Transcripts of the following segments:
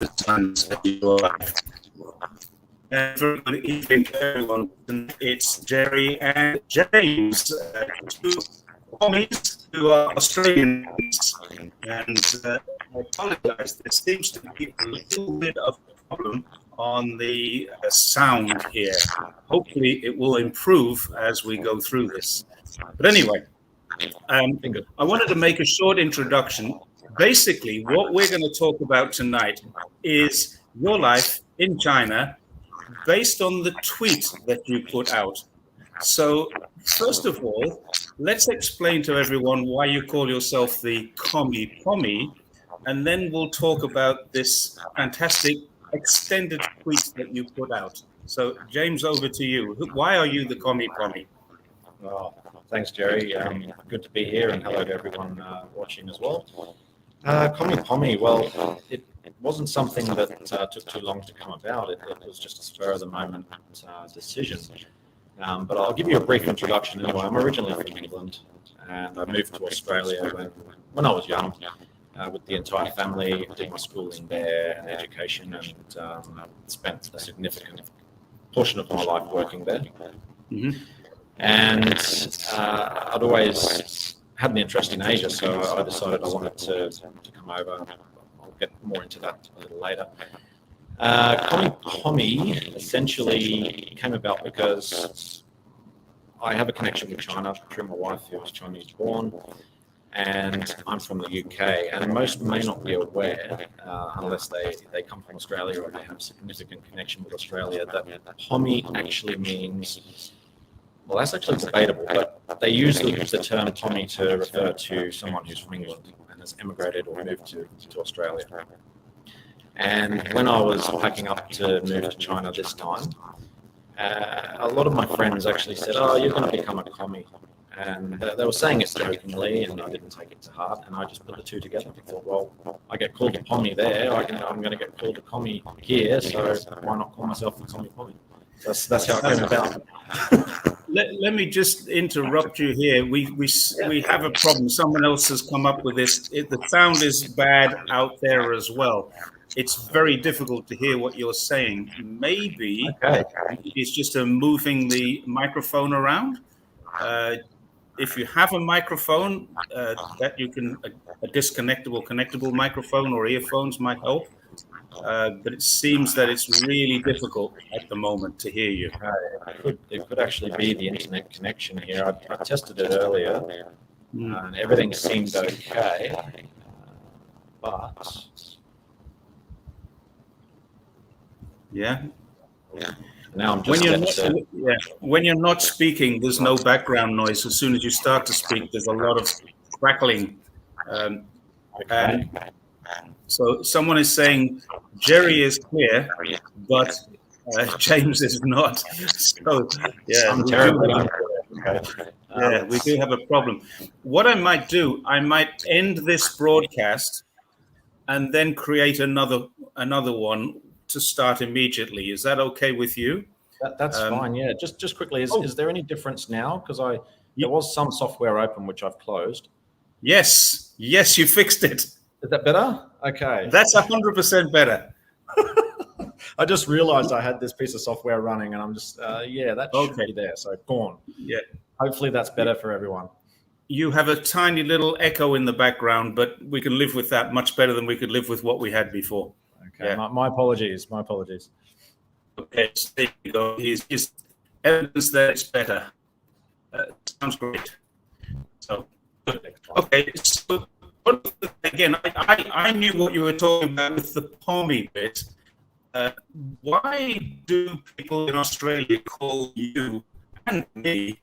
the times of your life. Very good evening, everyone. It's Jerry and James, two Pommies who are Australians. And I apologize, there seems to be a little bit of a problem on the sound here. Hopefully, it will improve as we go through this. But anyway, I wanted to make a short introduction. Basically, what we're going to talk about tonight is your life in China based on the tweet that you put out. So, first of all, let's explain to everyone why you call yourself the Commie Pommy, and then we'll talk about this fantastic extended tweet that you put out. So, James, over to you. Why are you the Commie Pommy? Oh, thanks, Jerry. Good to be here, and hello to everyone watching as well. Commie Pommy, well, it wasn't something that took too long to come about. It was just a spur of the moment decision. But I'll give you a brief introduction anyway. I'm originally from England, and I moved to Australia when I was young with the entire family, did my schooling there and education, and spent a significant portion of my life working there. Mm-hmm. And I'd always had an interest in Asia, so I decided I wanted to come over. I'll get more into that a little later. Commie Pommy essentially came about because I have a connection with China through my wife, who was Chinese born, and I'm from the UK. And most may not be aware, unless they come from Australia or they have a significant connection with Australia, that Pommy actually means, well, that's actually debatable, but they use the term Pommy to refer to someone who's from England and has emigrated or moved to Australia. And when I was packing up to move to China this time, a lot of my friends actually said, "Oh, you're going to become a commie." And they were saying it jokingly, and I didn't take it to heart. And I just put the two together. I thought, well, I get called a Pommy there, I'm going to get called a commie here, so why not call myself a Commie Pommy? That's how it came about. Let me just interrupt you here. We have a problem. Someone else has come up with this. The sound is bad out there as well. It's very difficult to hear what you're saying. Maybe it's just moving the microphone around. If you have a microphone that you can, a disconnectable, connectable microphone or earphones might help. But it seems that it's really difficult at the moment to hear you. It could actually be the internet connection here. I tested it earlier, and everything seemed okay. But yeah. Now I'm just when you're not speaking, there's no background noise. As soon as you start to speak, there's a lot of crackling. And so someone is saying Jerry is clear, but James is not. So yeah, I'm terrible. We do have a problem. What I might do, I might end this broadcast and then create another one to start immediately. Is that okay with you? That's fine. Yeah. Just quickly, is there any difference now? Because there was some software open which I've closed. Yes, you fixed it. Is that better? Okay. That's 100% better. I just realized I had this piece of software running, and I'm just, that should be there. So gone. Yeah. Hopefully that's better for everyone. You have a tiny little echo in the background, but we can live with that much better than we could live with what we had before. Okay. Yeah. My apologies. Okay. So there you go. He's evidence that it's better. Sounds great. So, okay. So, again, I knew what you were talking about with the Pommy bit. Why do people in Australia call you and me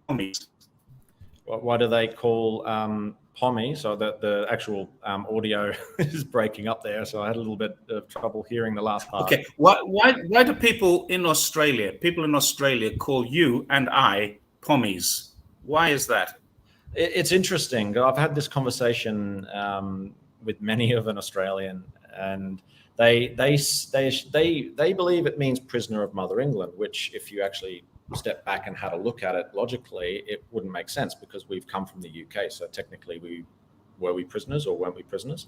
Pommies? Why do they call Pommy? So that the actual audio is breaking up there. So I had a little bit of trouble hearing the last part. Okay. Why do people in Australia call you and I Pommies? Why is that? It's interesting. I've had this conversation with many of an Australian, and they believe it means prisoner of Mother England, which, if you actually step back and had a look at it logically, it wouldn't make sense because we've come from the UK. So technically, were we prisoners or weren't we prisoners?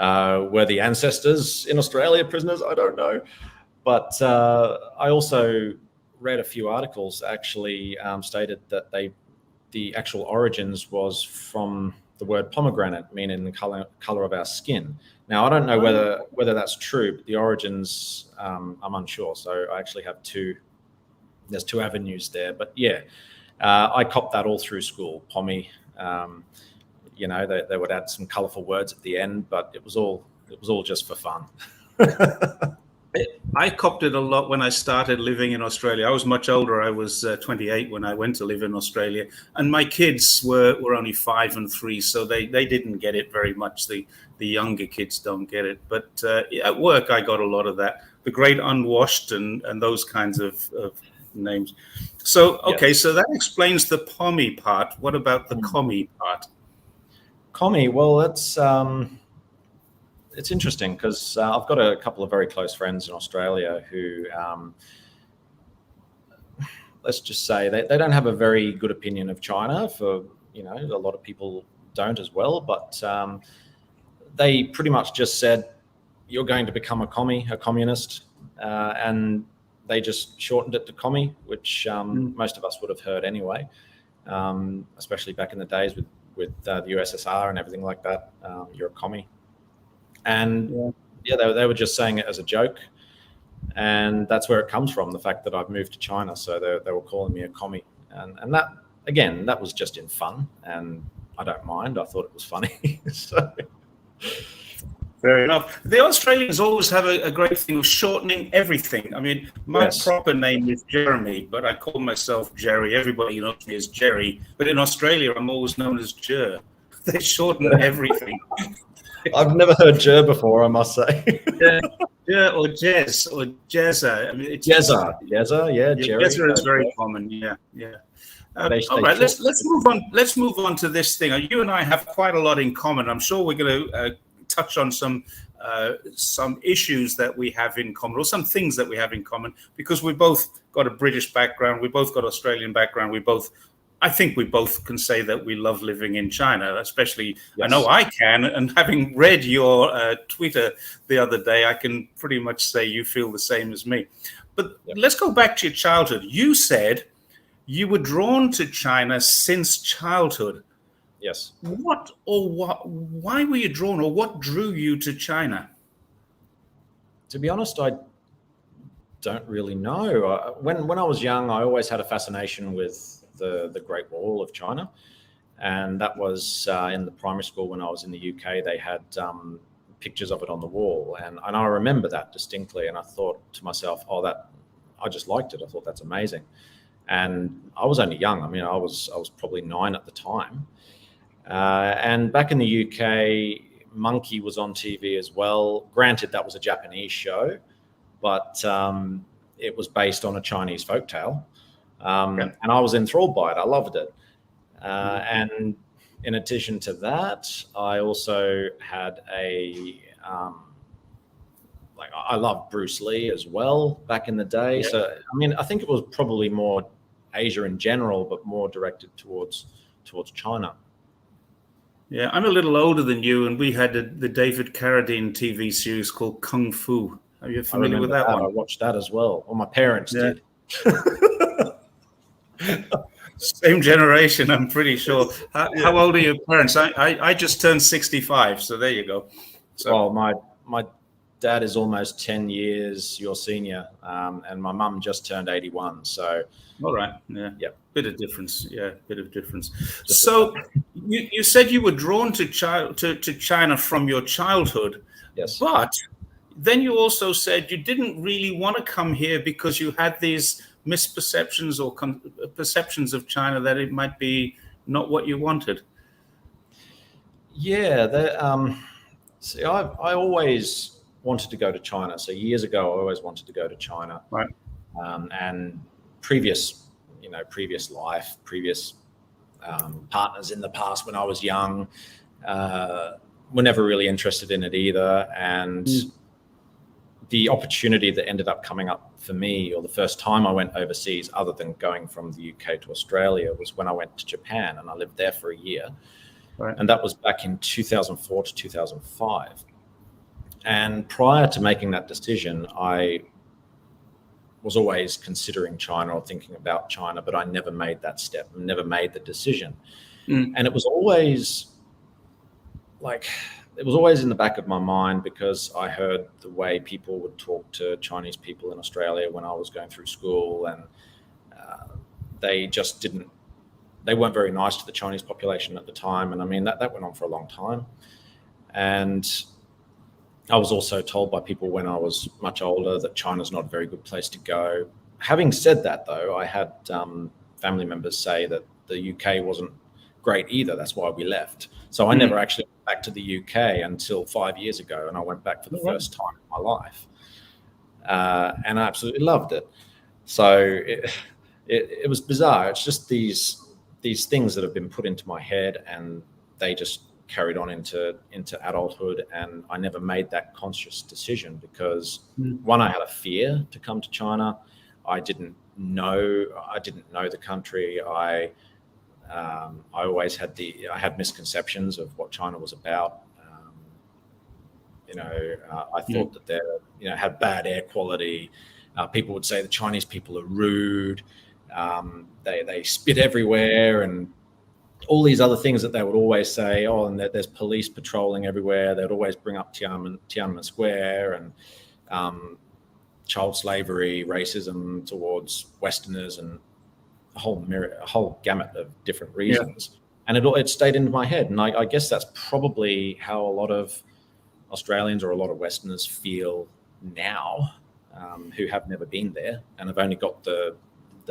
Were the ancestors in Australia prisoners? I don't know. But I also read a few articles that actually stated that the actual origins was from the word pomegranate, meaning the color of our skin. Now, I don't know whether that's true, but the origins, I'm unsure. So I actually have there's two avenues there. But yeah, I copped that all through school, Pommy. You know, they would add some colorful words at the end, but it was all just for fun. I copped it a lot when I started living in Australia. I was much older. I was 28 when I went to live in Australia, and my kids were only 5 and 3, so they didn't get it very much. The younger kids don't get it. But at work, I got a lot of that. The great unwashed and those kinds of names. So, okay, so that explains the Pommy part. What about the Commie part? Commie, well, it's interesting because I've got a couple of very close friends in Australia who, let's just say, they don't have a very good opinion of China. For, you know, a lot of people don't as well, but they pretty much just said, you're going to become a communist, and they just shortened it to Commie, which most of us would have heard anyway, especially back in the days with the USSR and everything like that. You're a commie. And yeah, they were just saying it as a joke, and that's where it comes from, the fact that I've moved to China. So they were calling me a commie, and that, again, that was just in fun, and I don't mind. I thought it was funny. So. Fair enough. The Australians always have a great thing of shortening everything. I mean, my proper name is Jeremy, but I call myself Jerry. Everybody knows me as Jerry, but in Australia, I'm always known as Jer. They shorten everything. I've never heard Jer before, I must say. Jer or Jez or Jezza. I mean, it's Jezza, yeah, Jerry. Jezza is very common. Yeah. All right, let's move on. Let's move on to this thing. You and I have quite a lot in common. I'm sure we're going to touch on some issues that we have in common, or some things that we have in common, because we both got a British background, we both got Australian background, I think we both can say that we love living in China, especially, yes. I know I can, and having read your Twitter the other day, I can pretty much say you feel the same as me. But let's go back to your childhood. You said you were drawn to China since childhood. Yes. Why were you drawn, or what drew you to China? To be honest, I don't really know. When I was young, I always had a fascination with the Great Wall of China, and that was in the primary school when I was in the UK. They had pictures of it on the wall, and I remember that distinctly. And I thought to myself, I just liked it. I thought that's amazing. And I was only young. I mean, I was probably 9 at the time. And back in the UK, Monkey was on TV as well. Granted, that was a Japanese show, but it was based on a Chinese folktale. And I was enthralled by it. I loved it. And in addition to that, I also had I loved Bruce Lee as well back in the day. Yeah. So, I mean, I think it was probably more Asia in general, but more directed towards China. Yeah, I'm a little older than you, and we had the David Carradine TV series called Kung Fu. Are you familiar with that one? I watched that as well. Well, my parents did. Same generation, I'm pretty sure. How old are your parents? I just turned 65, so there you go. So, well, my dad is almost 10 years your senior, and my mum just turned 81. So, all right, yeah, bit of difference. Yeah, bit of difference. So, you said you were drawn to China from your childhood. Yes, but then you also said you didn't really want to come here because you had these misperceptions or perceptions of China that it might be not what you wanted. Yeah, see, I always wanted to go to China. So years ago, I always wanted to go to China. Right. And previous life, previous partners in the past when I was young were never really interested in it either. And the opportunity that ended up coming up for me, or the first time I went overseas, other than going from the UK to Australia, was when I went to Japan, and I lived there for a year. Right. And that was back in 2004 to 2005. And prior to making that decision, I was always considering China or thinking about China, but I never made that step, never made the decision. And it was always in the back of my mind because I heard the way people would talk to Chinese people in Australia when I was going through school, and they weren't very nice to the Chinese population at the time. And I mean, that went on for a long time. And I was also told by people when I was much older that China's not a very good place to go. Having said that, though, I had family members say that the UK wasn't great either. That's why we left. So I never actually went back to the UK until 5 years ago, and I went back for the first time in my life. And I absolutely loved it. So it was bizarre. It's just these things that have been put into my head, and they just carried on into adulthood, and I never made that conscious decision because one, I had a fear to come to China. I didn't know the country. I always had misconceptions of what China was about. I thought that they had bad air quality. People would say the Chinese people are rude. They spit everywhere, and all these other things that they would always say. Oh, and there's police patrolling everywhere. They'd always bring up Tiananmen Square and child slavery, racism towards Westerners, and a whole gamut of different reasons. And it stayed into my head. And I guess that's probably how a lot of Australians or a lot of Westerners feel now, who have never been there and have only got the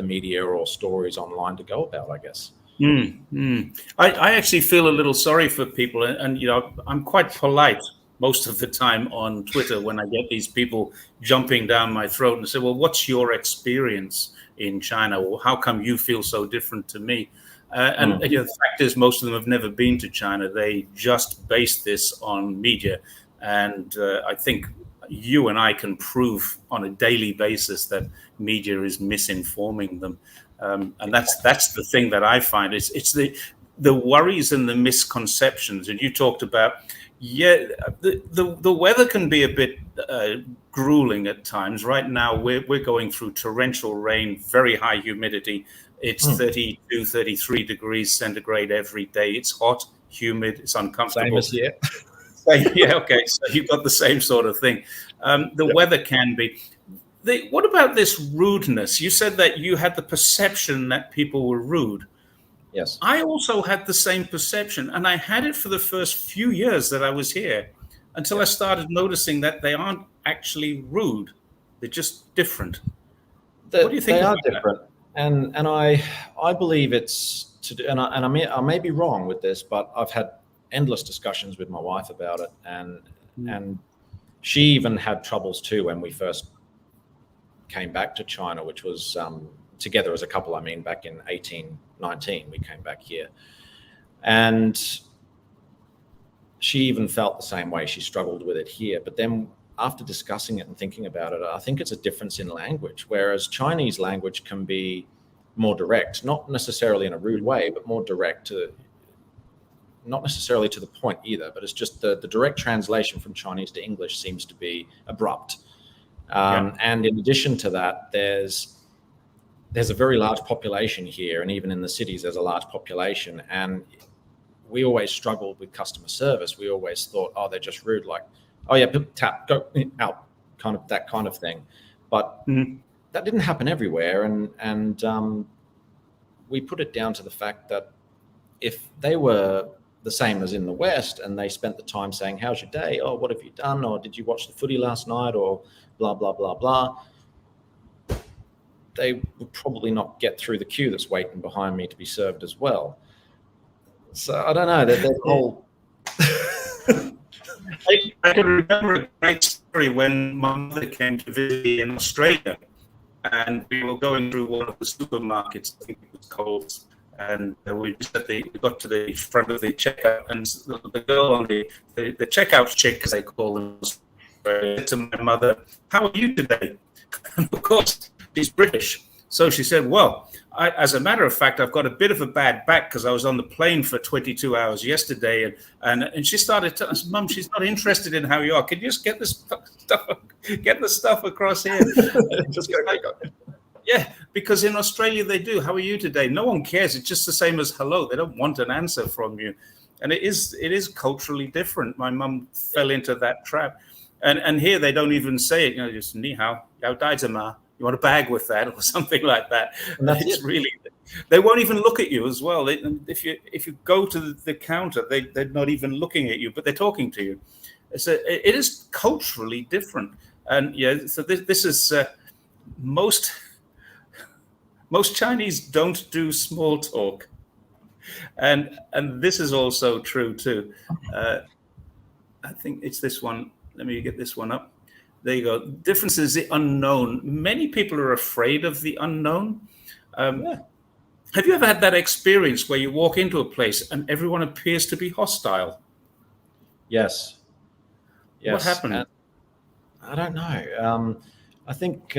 media or stories online to go about, I guess. I actually feel a little sorry for people, and I'm quite polite most of the time on Twitter when I get these people jumping down my throat and say, well, what's your experience in China, or how come you feel so different to me? And the fact is, most of them have never been to China. They just base this on media, and I think you and I can prove on a daily basis that media is misinforming them. And that's the thing that I find. It's the worries and the misconceptions. And you talked about, the weather can be a bit grueling at times. Right now, we're going through torrential rain, very high humidity. It's 32, 33 degrees centigrade every day. It's hot, humid, it's uncomfortable. Same as here. Yeah, okay. So you've got the same sort of thing. The weather can be. What about this rudeness? You said that you had the perception that people were rude. Yes. I also had the same perception, and I had it for the first few years that I was here, until I started noticing that they aren't actually rude. They're just different. What do you think? They are different, and I believe it's to do. And I may be wrong with this, but I've had endless discussions with my wife about it, and she even had troubles too when we first came back to China, which was together as a couple. I mean, back in 1819, we came back here, and she even felt the same way. She struggled with it here, but then after discussing it and thinking about it, I think it's a difference in language. Whereas Chinese language can be more direct, not necessarily in a rude way, but more direct, not necessarily to the point either, but it's just the direct translation from Chinese to English seems to be abrupt. And in addition to that, there's a very large population here, and even in the cities, there's a large population. And we always struggled with customer service. We always thought, oh, they're just rude, like, oh yeah, tap, go out, kind of that kind of thing. But that didn't happen everywhere, and we put it down to the fact that if they were the same as in the West, and they spent the time saying, how's your day? Oh, what have you done? Or did you watch the footy last night? Or blah, blah, blah, blah. They would probably not get through the queue that's waiting behind me to be served as well. So I don't know. That whole... I can remember a great story when my mother came to visit me in Australia, and we were going through one of the supermarkets, I think it was Coles, and we got to the front of the checkout, and the girl on the checkout chick, as they call them, said to my mother, how are you today? And of course, she's British. So she said, well, as a matter of fact, I've got a bit of a bad back because I was on the plane for 22 hours yesterday, and she started to us, Mum, she's not interested in how you are. Can you just get the stuff across here? Just go. Yeah, because in Australia they do. How are you today? No one cares. It's just the same as hello. They don't want an answer from you, and it is culturally different. My mum fell into that trap, and here they don't even say it. Just ni hao, yao dai ma. You want a bag with that or something like that? And that's it's it. really. They won't even look at you as well. If you go to the counter, they're not even looking at you, but they're talking to you. So it is culturally different, and yeah. So this is most Chinese don't do small talk, and this is also true too. I think it's this one. Let me get this one up. There you go. Difference is the unknown. Many people are afraid of the unknown. Have you ever had that experience where you walk into a place and everyone appears to be hostile? Yes. What happened? I don't know. I think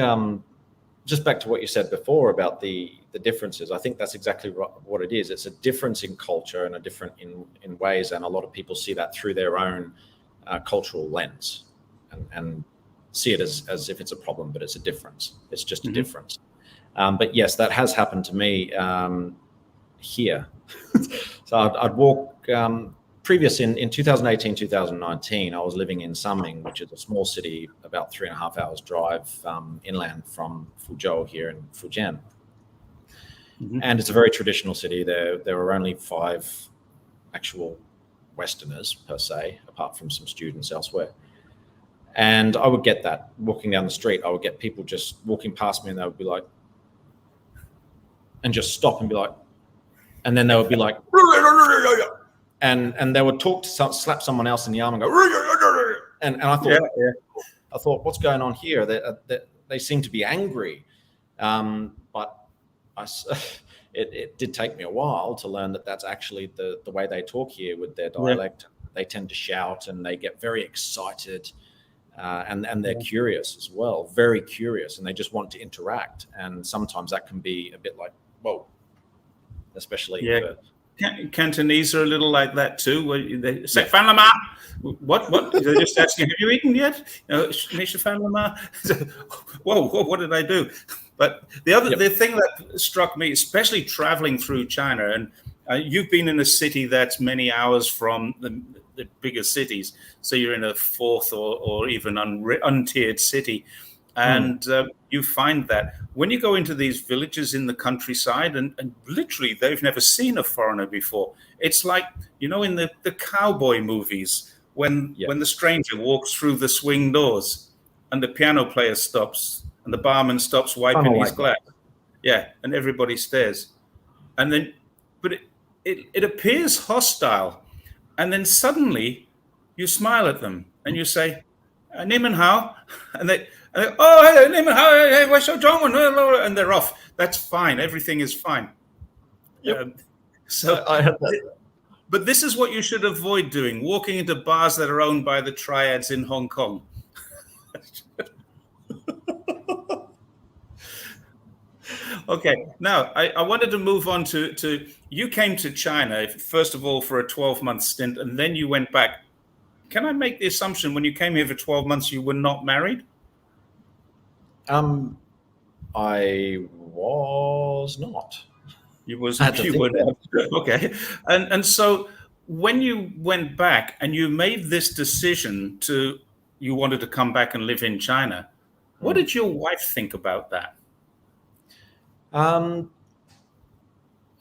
just back to what you said before about the differences, I think that's exactly what it is. It's a difference in culture and a different in ways, and a lot of people see that through their own cultural lens and see it as if it's a problem, but it's a difference. It's just a difference. But yes, that has happened to me here. So I'd walk, previous in 2018, 2019, I was living in Sanming, which is a small city, about 3.5 hours drive inland from Fuzhou here in Fujian. And it's a very traditional city. There are only 5 actual Westerners per se, apart from some students elsewhere. And I would get that walking down the street. I would get people just walking past me, and they would be like, and just stop and be like, and then they would be like, and they would talk to slap someone else in the arm and go, and I thought, what's going on here? They seem to be angry, but it did take me a while to learn that that's actually the way they talk here with their dialect. They tend to shout and they get very excited. And they're curious as well, very curious, and they just want to interact. And sometimes that can be a bit like, whoa, especially for Cantonese are a little like that too. Where they say "fan lama," what? They're just asking, "Have you eaten yet?" "Fan lama." Whoa, what did I do? But the thing that struck me, especially traveling through China, and you've been in a city that's many hours from the bigger cities, so you're in a fourth or even untiered city, and you find that when you go into these villages in the countryside, and literally they've never seen a foreigner before. It's like, in the cowboy movies when the stranger walks through the swing doors and the piano player stops and the barman stops wiping his glass, and everybody stares, and then but it appears hostile. And then suddenly you smile at them and you say, "Nimen hao," and they "Oh, hey, Nimen hao, hey, what's your John?" And they're off. That's fine. Everything is fine. So I heard that. But this is what you should avoid doing: walking into bars that are owned by the triads in Hong Kong. Okay, now I wanted to move on to you came to China, first of all, for a 12-month stint, and then you went back. Can I make the assumption when you came here for 12 months, you were not married? I was not. You were not. Okay. And so when you went back and you made this decision you wanted to come back and live in China, what did your wife think about that?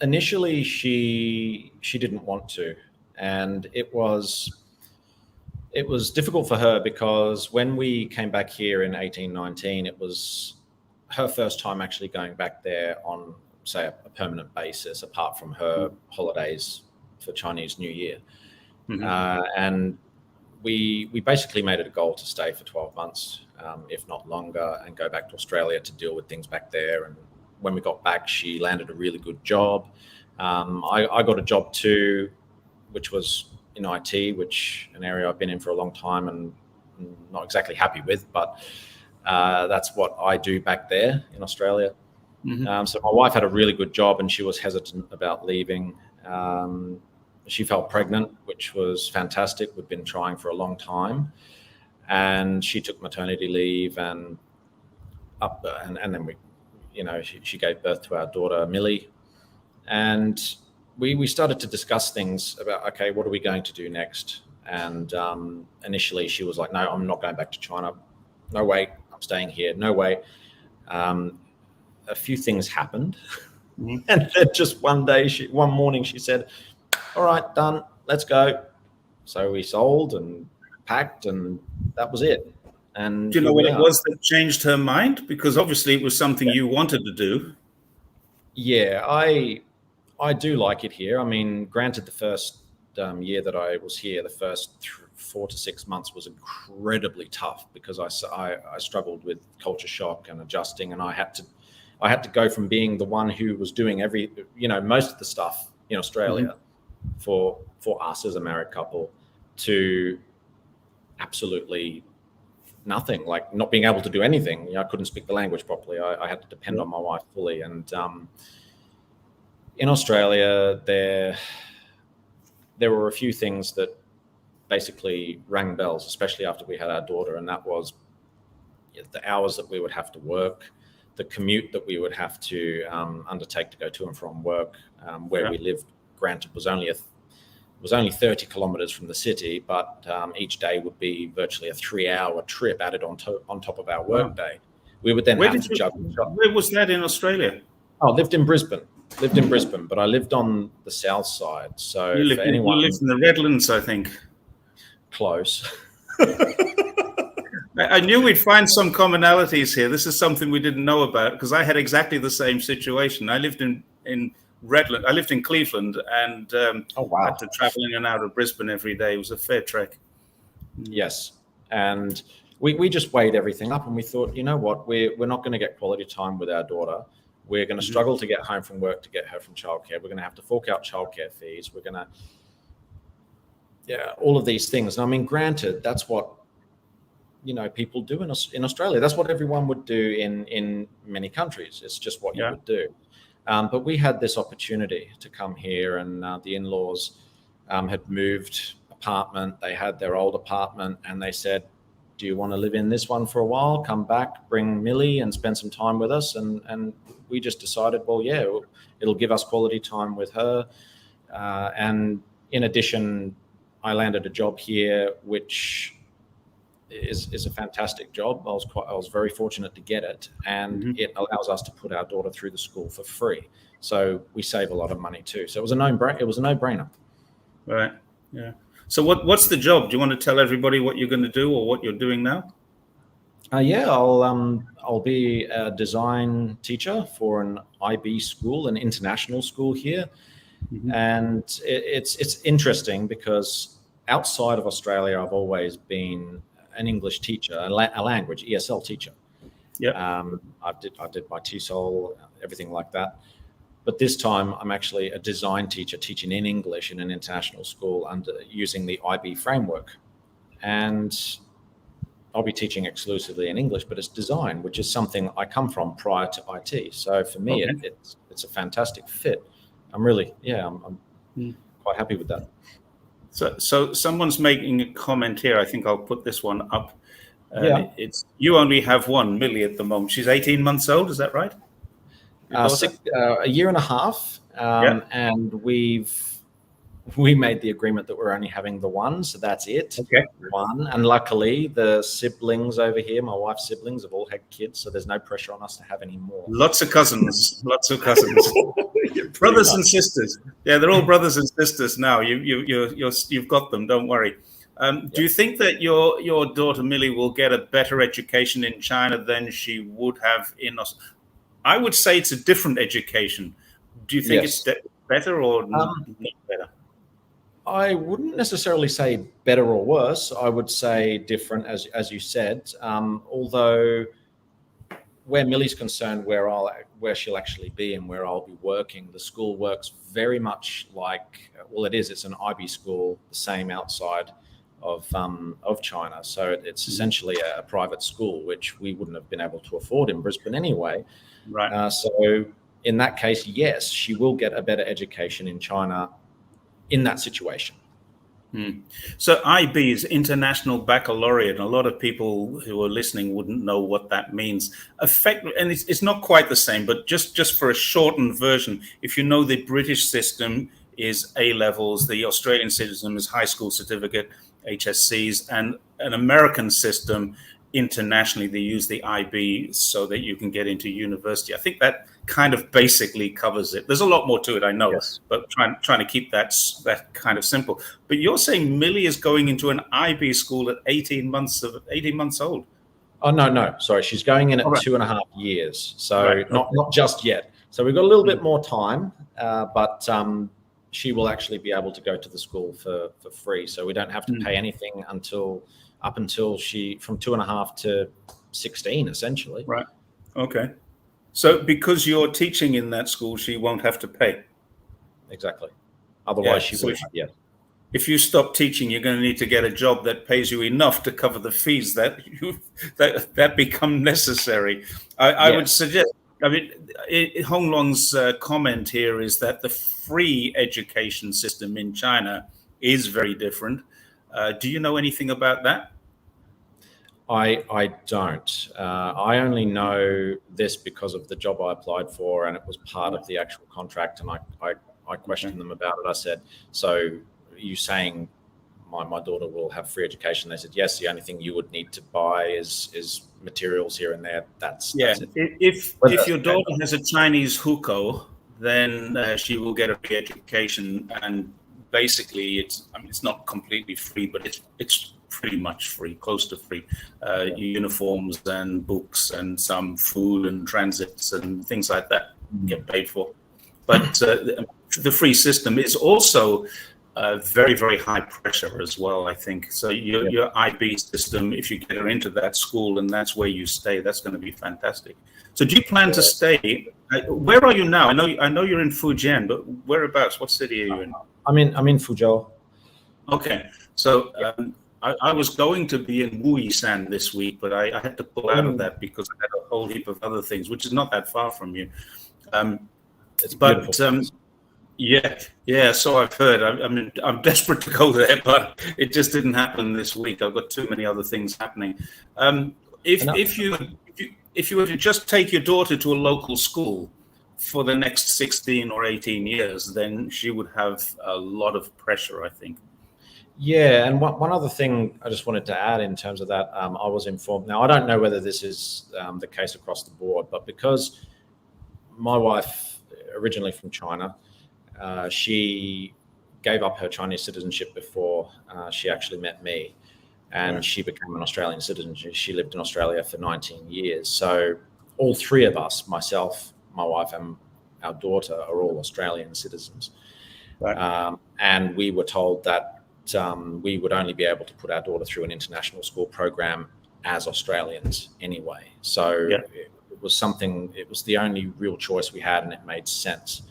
Initially, she didn't want to, and it was difficult for her because when we came back here in 1819, it was her first time actually going back there on, say, a permanent basis, apart from her holidays for Chinese New Year. And we basically made it a goal to stay for 12 months, if not longer, and go back to Australia to deal with things back there. And when we got back, she landed a really good job. I got a job too, which was in IT, which an area I've been in for a long time and not exactly happy with, but that's what I do back there in Australia. So my wife had a really good job, and she was hesitant about leaving. She felt pregnant, which was fantastic. We'd been trying for a long time, and she took maternity leave, and then we, she gave birth to our daughter Millie, and we started to discuss things about, okay, what are we going to do next? And initially she was like, no, I'm not going back to China. No way, I'm staying here. No way. A few things happened. And then just one morning she said, all right, done, let's go. So we sold and packed, and that was it. And do you know what it was that changed her mind? Because obviously it was something you wanted to do. Yeah, I do like it here. I mean, granted, the first year that I was here, the first 4 to 6 months was incredibly tough because I struggled with culture shock and adjusting, and I had to go from being the one who was doing most of the stuff in Australia for us as a married couple to absolutely nothing, like not being able to do anything. I couldn't speak the language properly. I had to depend on my wife fully. And in Australia, there were a few things that basically rang bells, especially after we had our daughter, and that was the hours that we would have to work, the commute that we would have to undertake to go to and from work, where we lived. Granted, was only 30 kilometers from the city, but each day would be virtually a 3-hour trip added on top of our work day. We would then have to juggle. Where was that in Australia? Oh, lived in Brisbane, but I lived on the south side. So you lived in the Redlands, I think. Close. I knew we'd find some commonalities here. This is something we didn't know about because I had exactly the same situation. I lived in Redland. I lived in Cleveland, and had to travel in and out of Brisbane every day. It was a fair trek. Yes, and we just weighed everything up, and we thought, you know what, we're not going to get quality time with our daughter. We're going to struggle to get home from work to get her from childcare. We're going to have to fork out childcare fees. We're going to, all of these things. And I mean, granted, that's what people do in Australia. That's what everyone would do in many countries. It's just what you would do. But we had this opportunity to come here, and the in-laws had moved apartment. They had their old apartment, and they said, do you want to live in this one for a while? Come back, bring Millie and spend some time with us. And we just decided, well, yeah, it'll give us quality time with her. And in addition, I landed a job here, which is a fantastic job. I was very fortunate to get it, and it allows us to put our daughter through the school for free. So we save a lot of money too. So it was a no-brainer. Right. Yeah. So what's the job? Do you want to tell everybody what you're going to do or what you're doing now? I'll be a design teacher for an IB school, an international school here, and it's interesting because outside of Australia, I've always been an English teacher, a language ESL teacher. Yeah. I did my TESOL, everything like that. But this time I'm actually a design teacher teaching in English in an international school using the IB framework. And I'll be teaching exclusively in English, but it's design, which is something I come from prior to IT. So for me, it's a fantastic fit. I'm quite happy with that. So someone's making a comment here. I think I'll put this one up. It's you only have one, Millie, at the moment. She's 18 months old. Is that right? A year and a half. And we made the agreement that we're only having the one. So that's it. Okay. One. And luckily the siblings over here, my wife's siblings, have all had kids. So there's no pressure on us to have any more. Lots of cousins. Brothers and sisters. Yeah, they're all brothers and sisters now. You've got them. Don't worry. Do you think that your daughter Millie will get a better education in China than she would have in Australia? I would say it's a different education. Do you think it's better or not better? I wouldn't necessarily say better or worse. I would say different, as you said. Although where Millie's concerned, where she'll actually be and where I'll be working, the school works very much like, it's an IB school, the same outside. of China. So it's essentially a private school, which we wouldn't have been able to afford in Brisbane anyway. Right. So in that case, yes, she will get a better education in China in that situation. So IB is International Baccalaureate, and a lot of people who are listening wouldn't know what that means. And it's not quite the same, but just for a shortened version, if you know the British system is A levels, the Australian system is high school certificate, HSCs, and an American system internationally they use the IB so that you can get into university. I think that kind of basically covers it. There's a lot more to it, I know, Yes. but trying to keep that kind of simple. But you're saying Millie is going into an IB school at 18 months old. Oh no, sorry, she's going in at Right. 2.5 years, so Right. not just yet. So we've got a little bit more time, but she will actually be able to go to the school for free. So we don't have to pay anything up until she from 2.5 to 16, essentially. Right. Okay. So because you're teaching in that school, she won't have to pay. Exactly. Otherwise, Yeah, she so would. Yeah. If you stop teaching, you're going to need to get a job that pays you enough to cover the fees that become necessary. I would suggest. I mean, Hong Long's comment here is that the free education system in China is very different. Do you know anything about that? I don't. I only know this because of the job I applied for, and it was part of the actual contract. And I questioned them about it. I said, "So, are you saying my daughter will have free education?" They said, "Yes. The only thing you would need to buy is materials here and there." That's it. If your daughter has a Chinese hukou, then she will get a free education, and basically, it's not completely free, but it's pretty much free, close to free. Uniforms and books and some food and transits and things like that get paid for. But the free system is also very, very high pressure as well, I think. So your IB system, if you get her into that school and that's where you stay, that's going to be fantastic. So do you plan to stay? Where are you now? I know you're in Fujian, but whereabouts? What city are you in? I'm in Fuzhou. Okay. So I was going to be in Wuyisan this week, but I had to pull out of that because I had a whole heap of other things, which is not that far from you. It's beautiful. Yeah. So I've heard. I'm desperate to go there, but it just didn't happen this week. I've got too many other things happening. If you were to just take your daughter to a local school for the next 16 or 18 years, then she would have a lot of pressure, I think. Yeah, and one other thing I just wanted to add in terms of that, I was informed. Now, I don't know whether this is the case across the board, but because my wife, originally from China, she gave up her Chinese citizenship before she actually met me, and she became an Australian citizen. She lived in Australia for 19 years. So all three of us, myself, my wife, and our daughter, are all Australian citizens. Right. And we were told that we would only be able to put our daughter through an international school program as Australians anyway. So it was something, it was the only real choice we had, and it made sense.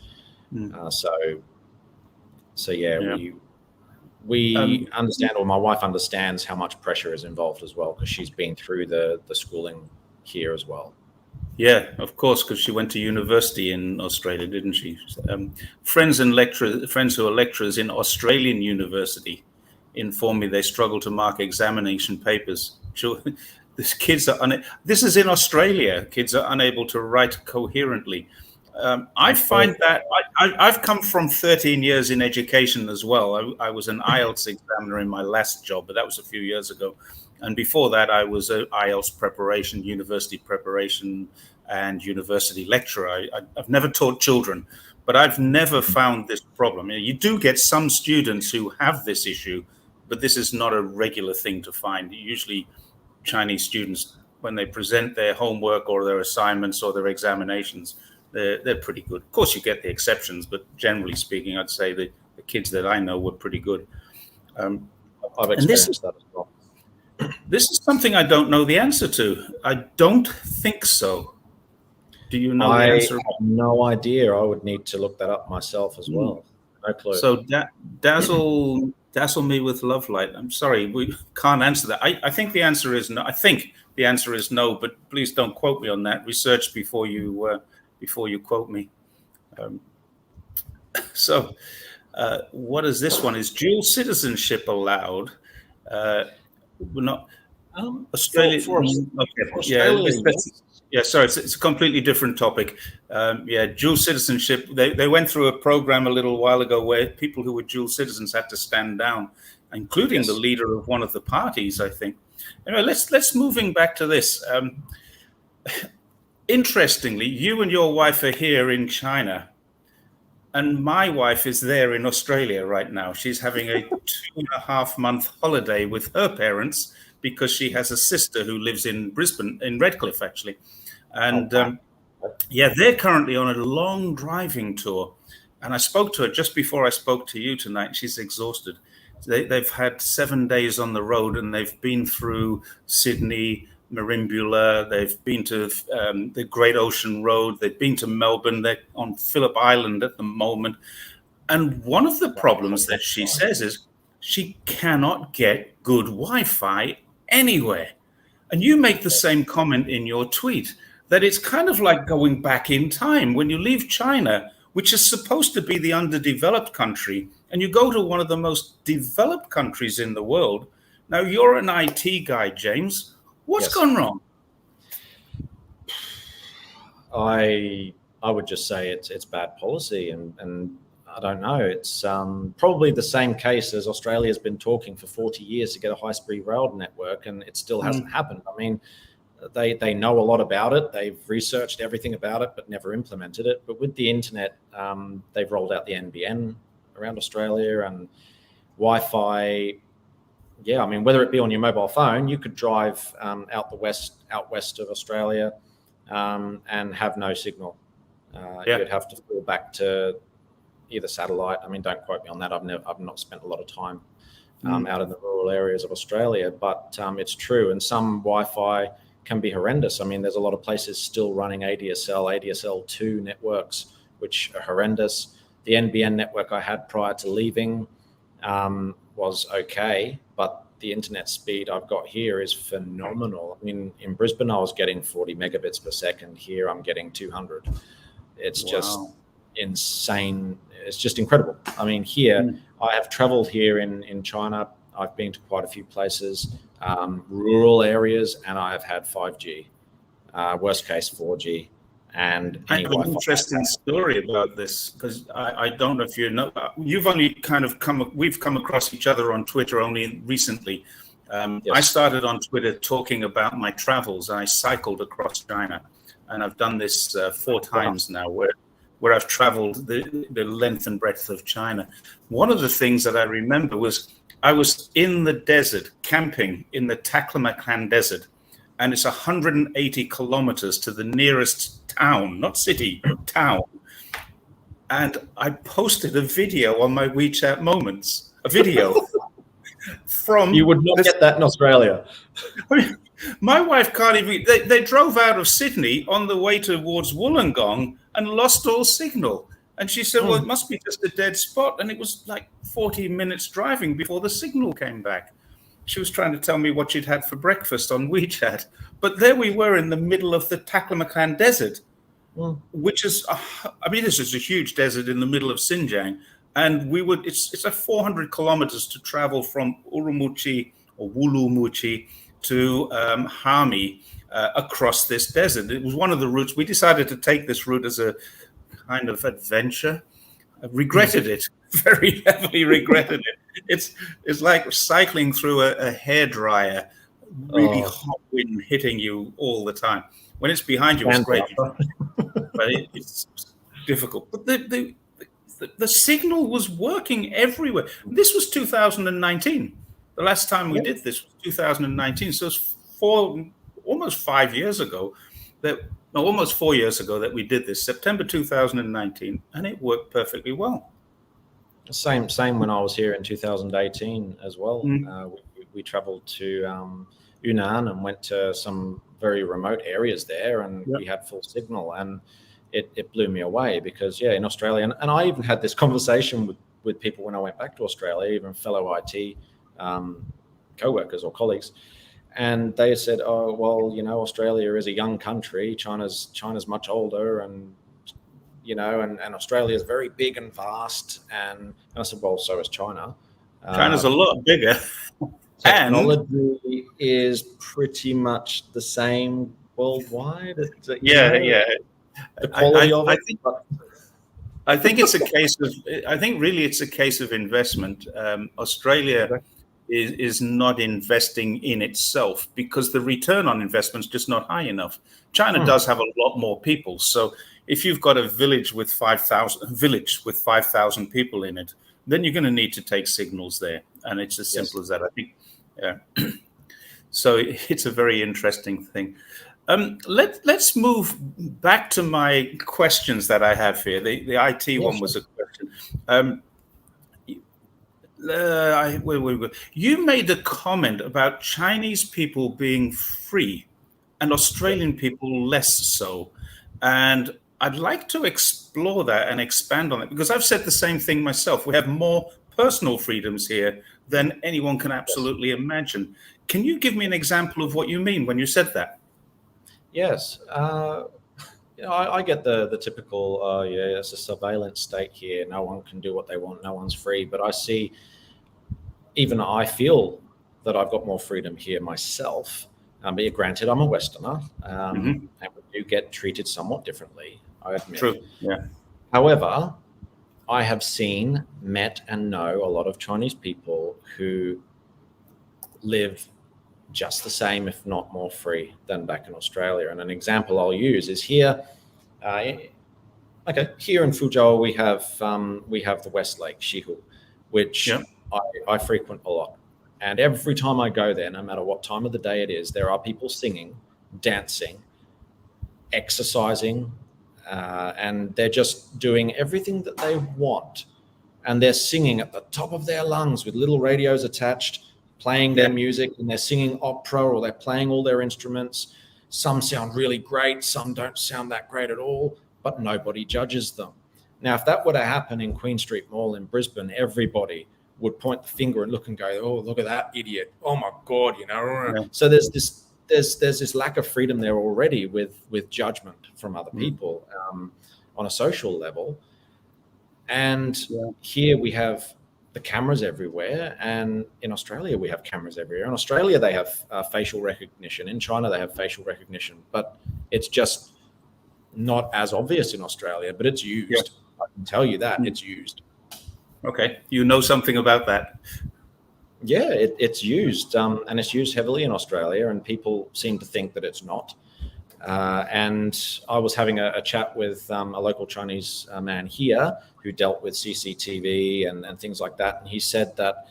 We understand, or my wife understands, how much pressure is involved as well, because she's been through the schooling here as well. Yeah, of course, because she went to university in Australia, didn't she? Friends who are lecturers in Australian university inform me they struggle to mark examination papers. This is in Australia. Kids are unable to write coherently. I find that I've come from 13 years in education as well. I was an IELTS examiner in my last job, but that was a few years ago. And before that, I was an IELTS preparation, university preparation, and university lecturer. I've never taught children, but I've never found this problem. You do get some students who have this issue, but this is not a regular thing to find. Usually Chinese students, when they present their homework or their assignments or their examinations, they're pretty good. Of course, you get the exceptions, but generally speaking, I'd say the kids that I know were pretty good. I've experienced that as well. This is something I don't know the answer to. I don't think so. Do you know the answer? I have no idea. I would need to look that up myself as well. No clue. So Dazzle dazzle me with love light? I'm sorry, we can't answer that. I think the answer is no. I think the answer is no, but please don't quote me on that. Research before you quote me. Um, so, what is this one? Is dual citizenship allowed? We're not Australia. For Okay, yeah, Australia, yes. yeah. Sorry, it's a completely different topic. Yeah, dual citizenship. They went through a program a little while ago where people who were dual citizens had to stand down, including the Yes. leader of one of the parties, I think. Anyway, let's moving back to this. Interestingly, you and your wife are here in China, and my wife is there in Australia right now. She's having a 2.5 month holiday with her parents because she has a sister who lives in Brisbane, in Redcliffe, actually. And Oh, yeah, they're currently on a long driving tour. And I spoke to her just before I spoke to you tonight. She's exhausted. They've had 7 days on the road, and they've been through Sydney, Merimbula. They've been to the Great Ocean Road. They've been to Melbourne. They're on Phillip Island at the moment. And one of the problems that she says is she cannot get good Wi-Fi anywhere. And you make the same comment in your tweet that it's kind of like going back in time when you leave China, which is supposed to be the underdeveloped country, and you go to one of the most developed countries in the world. Now, you're an IT guy, James. What's yes. gone wrong? I would just say it's bad policy, and I don't know. It's probably the same case as Australia's been talking for 40 years to get a high-speed rail network, and it still hasn't happened. I mean, they know a lot about it. They've researched everything about it, but never implemented it. But with the internet, they've rolled out the NBN around Australia, and Wi-Fi. Yeah, I mean, whether it be on your mobile phone, you could drive out west of Australia and have no signal. You'd have to fall back to either satellite. I mean, don't quote me on that. I've not spent a lot of time out in the rural areas of Australia, but it's true. And some Wi-Fi can be horrendous. I mean, there's a lot of places still running ADSL2 networks, which are horrendous. The NBN network I had prior to leaving was okay, but the internet speed I've got here is phenomenal. I mean, in Brisbane, I was getting 40 megabits per second. Here, I'm getting 200. It's just insane. It's just incredible. I mean, here, I have traveled here in China. I've been to quite a few places, rural areas, and I have had 5G, worst case 4G. And I have an interesting story about this, because I don't know if you know. You've only kind of we've come across each other on Twitter only recently. Yes. I started on Twitter talking about my travels. I cycled across China, and I've done this 4 times now, where I've traveled the length and breadth of China. One of the things that I remember was I was in the desert, camping in the Taklamakan Desert, and it's 180 kilometers to the nearest town, not city, town. And I posted a video on my WeChat Moments, a video from... You would not get that in Australia. I mean, my wife can't even... They drove out of Sydney on the way towards Wollongong and lost all signal. And she said, well, it must be just a dead spot. And it was like 40 minutes driving before the signal came back. She was trying to tell me what she'd had for breakfast on WeChat. But there we were in the middle of the Taklamakan Desert, which is, I mean, this is a huge desert in the middle of Xinjang. And it's like 400 kilometers to travel from Urumqi or Wulumuchi to Hami across this desert. It was one of the routes. We decided to take this route as a kind of adventure. I regretted it, very heavily regretted it. It's like cycling through a hairdryer, really hot wind hitting you all the time. When it's behind you, it's great, but it's difficult. But the signal was working everywhere. This was 2019. The last time we did this was 2019. So it's almost 5 years ago almost 4 years ago that we did this, September 2019, and it worked perfectly well. Same when I was here in 2018 as well. We traveled to Yunnan and went to some very remote areas there, and we had full signal, and it blew me away because in Australia, and I even had this conversation with people when I went back to Australia, even fellow IT co-workers or colleagues, and they said, "Oh, well, Australia is a young country. China's much older, and and Australia is very big and vast." And I said, "Well, so is China. China's a lot bigger." Technology is pretty much the same worldwide. Yeah. The quality of it. I think it's a case of. I think really it's a case of investment. Australia is not investing in itself because the return on investment is just not high enough. China does have a lot more people, so if you've got a village with 5,000 people in it, then you're going to need to take signals there, and it's as simple as that. I think. Yeah. So it's a very interesting thing. Let's move back to my questions that I have here. The IT one was a question. You made a comment about Chinese people being free and Australian people less so. And I'd like to explore that and expand on it because I've said the same thing myself. We have more personal freedoms here than anyone can absolutely imagine. Can you give me an example of what you mean when you said that? Yes. I get the typical, it's a surveillance state here. No one can do what they want. No one's free. But I see, even I feel that I've got more freedom here myself. But granted, I'm a Westerner, and we do get treated somewhat differently, I admit. True. Yeah. However, I have seen, met, and know a lot of Chinese people who live just the same, if not more free than back in Australia. And an example I'll use is here. Here in Fuzhou, we have the West Lake, Shihu, which I frequent a lot. And every time I go there, no matter what time of the day it is, there are people singing, dancing, exercising, and they're just doing everything that they want. And they're singing at the top of their lungs with little radios attached, playing their music, and they're singing opera or they're playing all their instruments. Some sound really great, some don't sound that great at all, but nobody judges them. Now, if that were to happen in Queen Street Mall in Brisbane, everybody would point the finger and look and go, "Oh, look at that idiot. Oh my God," So there's this lack of freedom there already with judgment from other people on a social level. And here we have the cameras everywhere, and in Australia we have cameras everywhere. In Australia they have facial recognition. In China they have facial recognition, but it's just not as obvious in Australia, but it's used. I can tell you that it's used. Okay, you know something about that. Yeah, it's used, and it's used heavily in Australia, and people seem to think that it's not. And I was having a chat with a local Chinese man here who dealt with CCTV and things like that. And he said that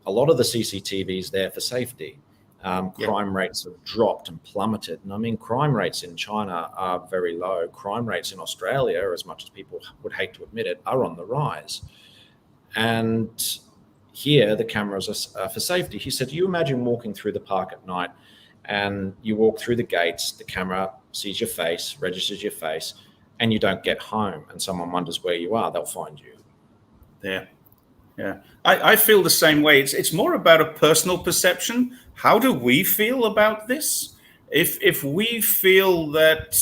a lot of the CCTV is there for safety. Crime rates have dropped and plummeted. And I mean, crime rates in China are very low. Crime rates in Australia, as much as people would hate to admit it, are on the rise. And here the cameras are for safety. He said, you imagine walking through the park at night and you walk through the gates, the camera sees your face, registers your face, and you don't get home and someone wonders where you are, they'll find you. Yeah. I feel the same way. It's more about a personal perception. How do we feel about this? If we feel that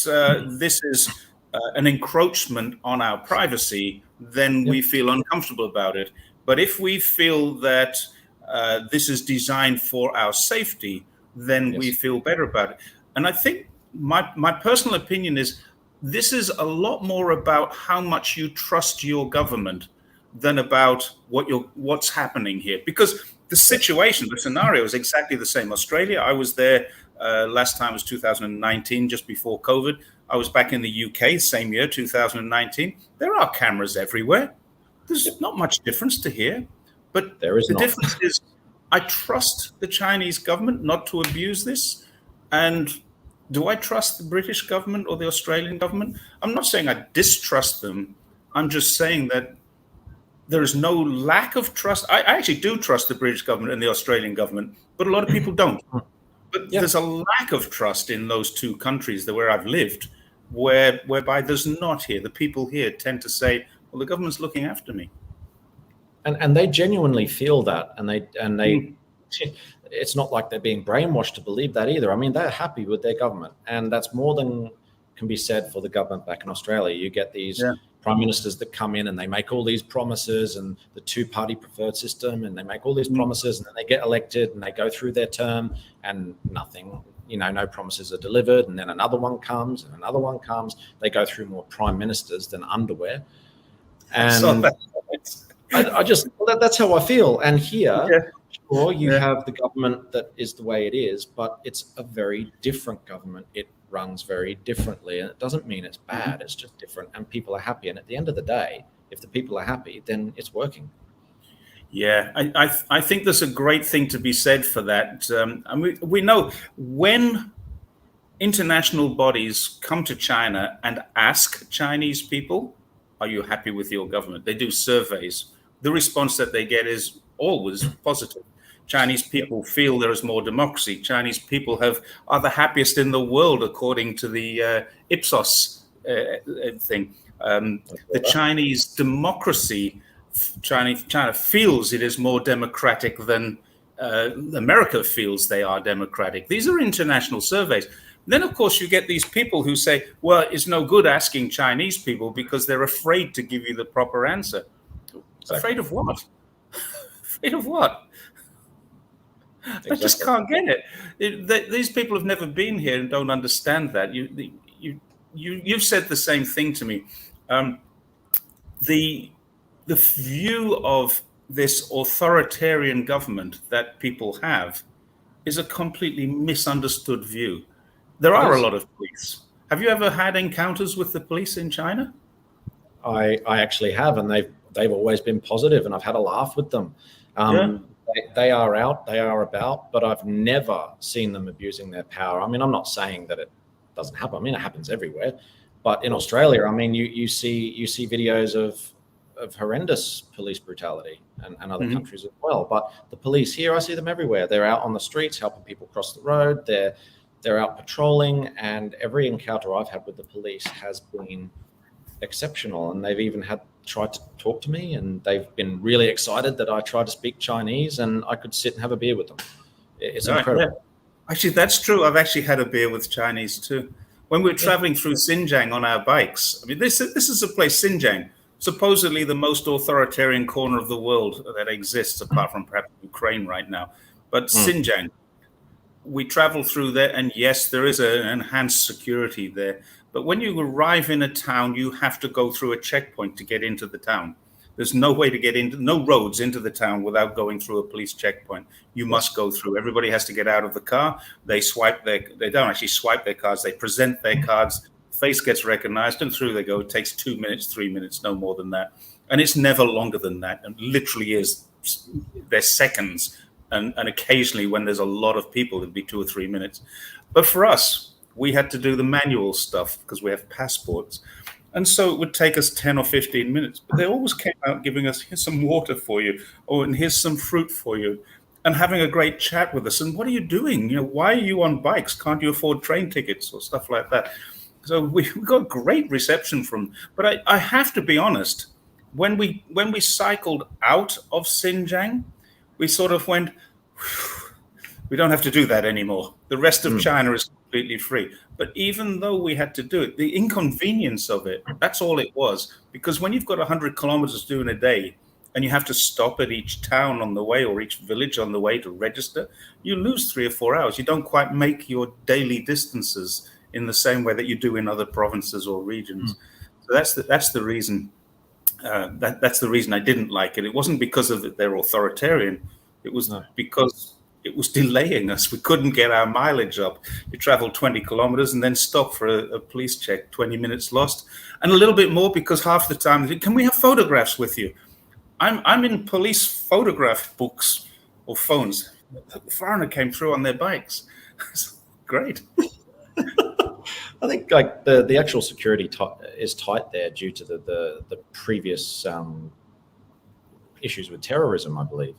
this is an encroachment on our privacy, then we feel uncomfortable about it. But if we feel that this is designed for our safety, then we feel better about it. And I think my personal opinion is this is a lot more about how much you trust your government than about what's happening here. Because the situation, the scenario is exactly the same. Australia, I was there last time was 2019, just before COVID. I was back in the UK, same year, 2019. There are cameras everywhere. There's not much difference to here. But the difference is I trust the Chinese government not to abuse this. And do I trust the British government or the Australian government? I'm not saying I distrust them. I'm just saying that there is no lack of trust. I actually do trust the British government and the Australian government, but a lot of people don't. But there's a lack of trust in those two countries where I've lived, whereby there's not here. The people here tend to say, well, the government's looking after me. and they genuinely feel that, and they it's not like they're being brainwashed to believe that either. I mean, they're happy with their government, and that's more than can be said for the government back in Australia. You get these prime ministers that come in and they make all these promises, and the two-party preferred system, and they make all these promises, and then they get elected and they go through their term and nothing, no promises are delivered, and then another one comes and another one comes. They go through more prime ministers than underwear. And that's how I feel. And here, sure, you have the government that is the way it is, but it's a very different government. It runs very differently, and it doesn't mean it's bad. It's just different, and people are happy. And at the end of the day, if the people are happy, then it's working. Yeah, I think there's a great thing to be said for that. And we know when international bodies come to China and ask Chinese people, are you happy with your government? They do surveys. The response that they get is always positive. Chinese people feel there is more democracy. Chinese people are the happiest in the world, according to the Ipsos thing. The Chinese democracy, China feels it is more democratic than America feels they are democratic. These are international surveys. Then, of course, you get these people who say, well, it's no good asking Chinese people because they're afraid to give you the proper answer. Exactly. Afraid of what? Afraid of what? Exactly. I just can't get it. These people have never been here and don't understand that. You've said the same thing to me. The view of this authoritarian government that people have is a completely misunderstood view. There are a lot of police. Have you ever had encounters with the police in China? I actually have, and they've always been positive, and I've had a laugh with them. They are out, they are about, but I've never seen them abusing their power. I mean, I'm not saying that it doesn't happen. I mean, it happens everywhere. But in Australia, I mean, you see videos of horrendous police brutality and other countries as well. But the police here, I see them everywhere. They're out on the streets helping people cross the road. They're out patrolling, and every encounter I've had with the police has been exceptional. And they've even tried to talk to me, and they've been really excited that I tried to speak Chinese and I could sit and have a beer with them. It's incredible. Yeah. Actually, that's true. I've actually had a beer with Chinese too. When we were traveling through Xinjang on our bikes, I mean, this is a place, Xinjang, supposedly the most authoritarian corner of the world that exists, apart from perhaps Ukraine right now. But Xinjang, we travel through there, and yes, there is an enhanced security there. But when you arrive in a town, you have to go through a checkpoint to get into the town. There's no way to get into, no roads into the town without going through a police checkpoint. You must go through. Everybody has to get out of the car. They don't actually swipe their cards. They present their cards. Face gets recognized, and through they go. It takes 2 minutes, 3 minutes, no more than that. And it's never longer than that. And literally there's seconds. And occasionally when there's a lot of people, it'd be 2 or 3 minutes. But for us, we had to do the manual stuff because we have passports. And so it would take us 10 or 15 minutes. But they always came out giving us, here's some water for you, and here's some fruit for you, and having a great chat with us. And what are you doing? Why are you on bikes? Can't you afford train tickets or stuff like that? So we got great reception from. But I have to be honest, when we cycled out of Xinjiang, we sort of went, we don't have to do that anymore. The rest of China is completely free. But even though we had to do it, the inconvenience of it, that's all it was. Because when you've got 100 kilometers to do in a day, and you have to stop at each town on the way or each village on the way to register, you lose 3 or 4 hours. You don't quite make your daily distances in the same way that you do in other provinces or regions. So that's the reason. That's the reason I didn't like it. It wasn't because of they're authoritarian. It was because it was delaying us. We couldn't get our mileage up. You travel 20 kilometers and then stop for a police check, 20 minutes lost, and a little bit more because half the time, can we have photographs with you? I'm in police photograph books or phones. The foreigner came through on their bikes. Great. I think like the actual security is tight there due to the previous issues with terrorism, I believe.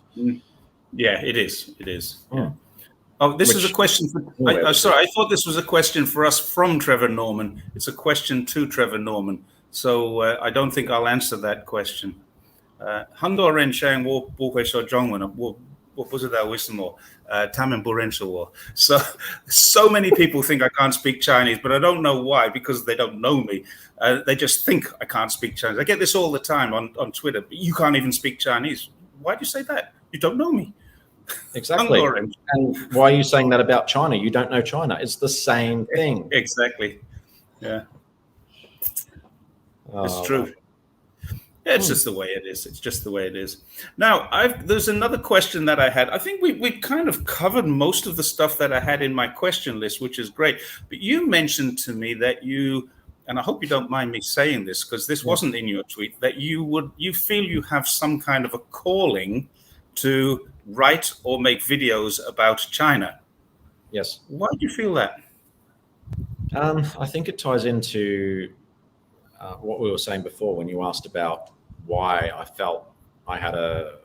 Yeah, it is. It is. Yeah. Oh, this is a question. Sorry, I thought this was a question for us from Trevor Norman. It's a question to Trevor Norman. So I don't think I'll answer that question. 很多人像我不会说中文，我不知道为什么，他们不认识我。So many people think I can't speak Chinese, but I don't know why, because they don't know me. They just think I can't speak Chinese. I get this all the time on Twitter. But you can't even speak Chinese. Why do you say that? You don't know me. Exactly. And why are you saying that about China? You don't know China. It's the same thing. Exactly. Yeah. It's true. Yeah, it's just the way it is. It's just the way it is. Now, there's another question that I had. I think we kind of covered most of the stuff that I had in my question list, which is great. But you mentioned to me that you, and I hope you don't mind me saying this because this wasn't in your tweet, that you feel you have some kind of a calling to write or make videos about China. Yes. Why do you feel that? I think it ties into what we were saying before when you asked about why I felt I had a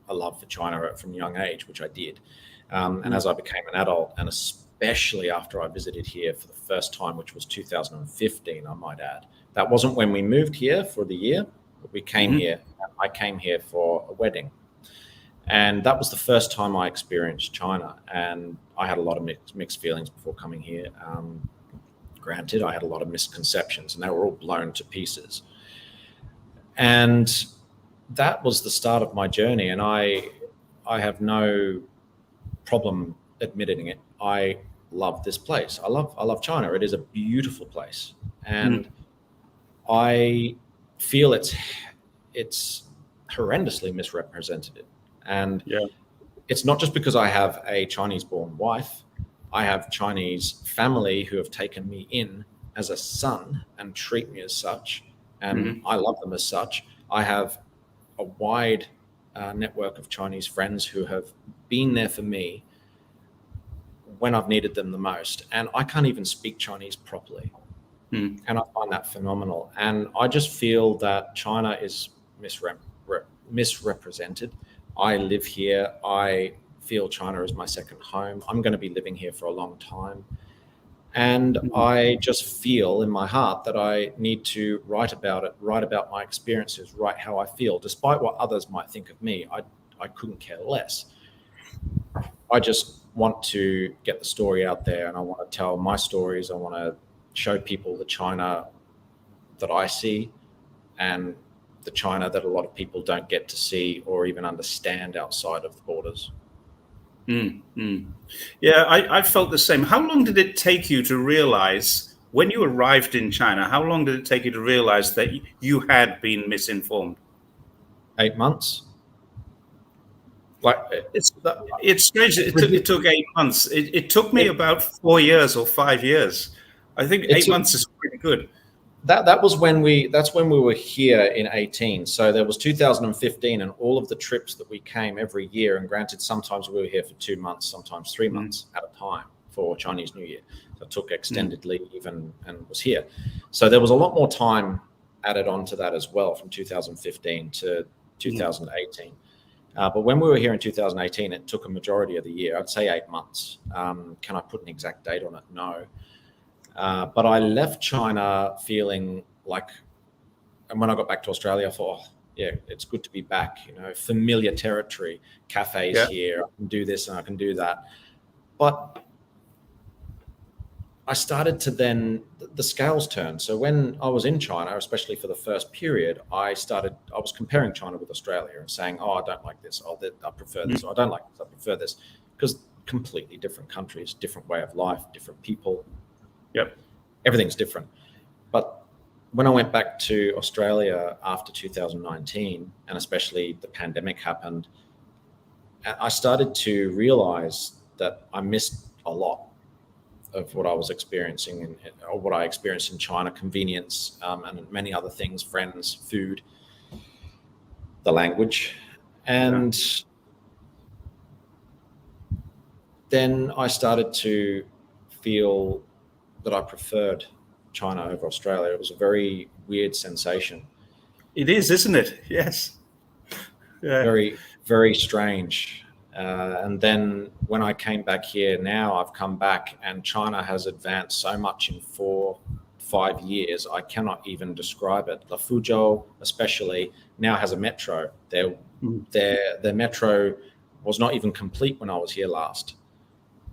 love for China from a young age, which I did. And as I became an adult, and especially after I visited here for the first time, which was 2015, I might add. That wasn't when we moved here for the year, but we came here. I came here for a wedding. And that was the first time I experienced China. And I had a lot of mixed feelings before coming here. Granted, I had a lot of misconceptions and they were all blown to pieces. And that was the start of my journey. And I have no problem admitting it. I love this place. I love China. It is a beautiful place. And I feel it's horrendously misrepresented. And it's not just because I have a Chinese-born wife. I have Chinese family who have taken me in as a son and treat me as such, and I love them as such. I have a wide network of Chinese friends who have been there for me when I've needed them the most, and I can't even speak Chinese properly. And I find that phenomenal. And I just feel that China is misrepresented. I live here. I feel China is my second home. I'm going to be living here for a long time. And I just feel in my heart that I need to write about it, write about my experiences, write how I feel. Despite what others might think of me, I couldn't care less. I just want to get the story out there, and I want to tell my stories. I want to show people the China that I see and the China that a lot of people don't get to see or even understand outside of the borders. Yeah, I felt the same. How long did it take you to realize, when you arrived in China, how long did it take you to realize that you had been misinformed? 8 months. It's strange. It took 8 months. It took me about 4 years or 5 years. I think 8 months is pretty good. That's when we were here in 18. So there was 2015 and all of the trips that we came every year. And granted, sometimes we were here for 2 months, sometimes 3 months at a time for Chinese New Year. So I took extended leave and was here. So there was a lot more time added on to that as well from 2015 to 2018. But when we were here in 2018, it took a majority of the year. I'd say 8 months. Can I put an exact date on it? No. But I left China feeling like, and when I got back to Australia, I thought, oh, yeah, it's good to be back, familiar territory, cafes here, I can do this and I can do that. But I started to then, the scales turned. So when I was in China, especially for the first period, I was comparing China with Australia and saying, oh, I don't like this, oh, I prefer this, or I don't like this, I prefer this, because completely different countries, different way of life, different people. Yep. Everything's different. But when I went back to Australia after 2019, and especially the pandemic happened, I started to realize that I missed a lot of what I was experiencing or what I experienced in China, convenience, and many other things, friends, food, the language. And then I started to feel that I preferred China over Australia. It was a very weird sensation. It is, isn't it? Yes. Yeah. Very, very strange. And then when I came back here, now I've come back and China has advanced so much in 5 years. I cannot even describe it. The Fuzhou, especially, now has a metro. Their metro was not even complete when I was here last.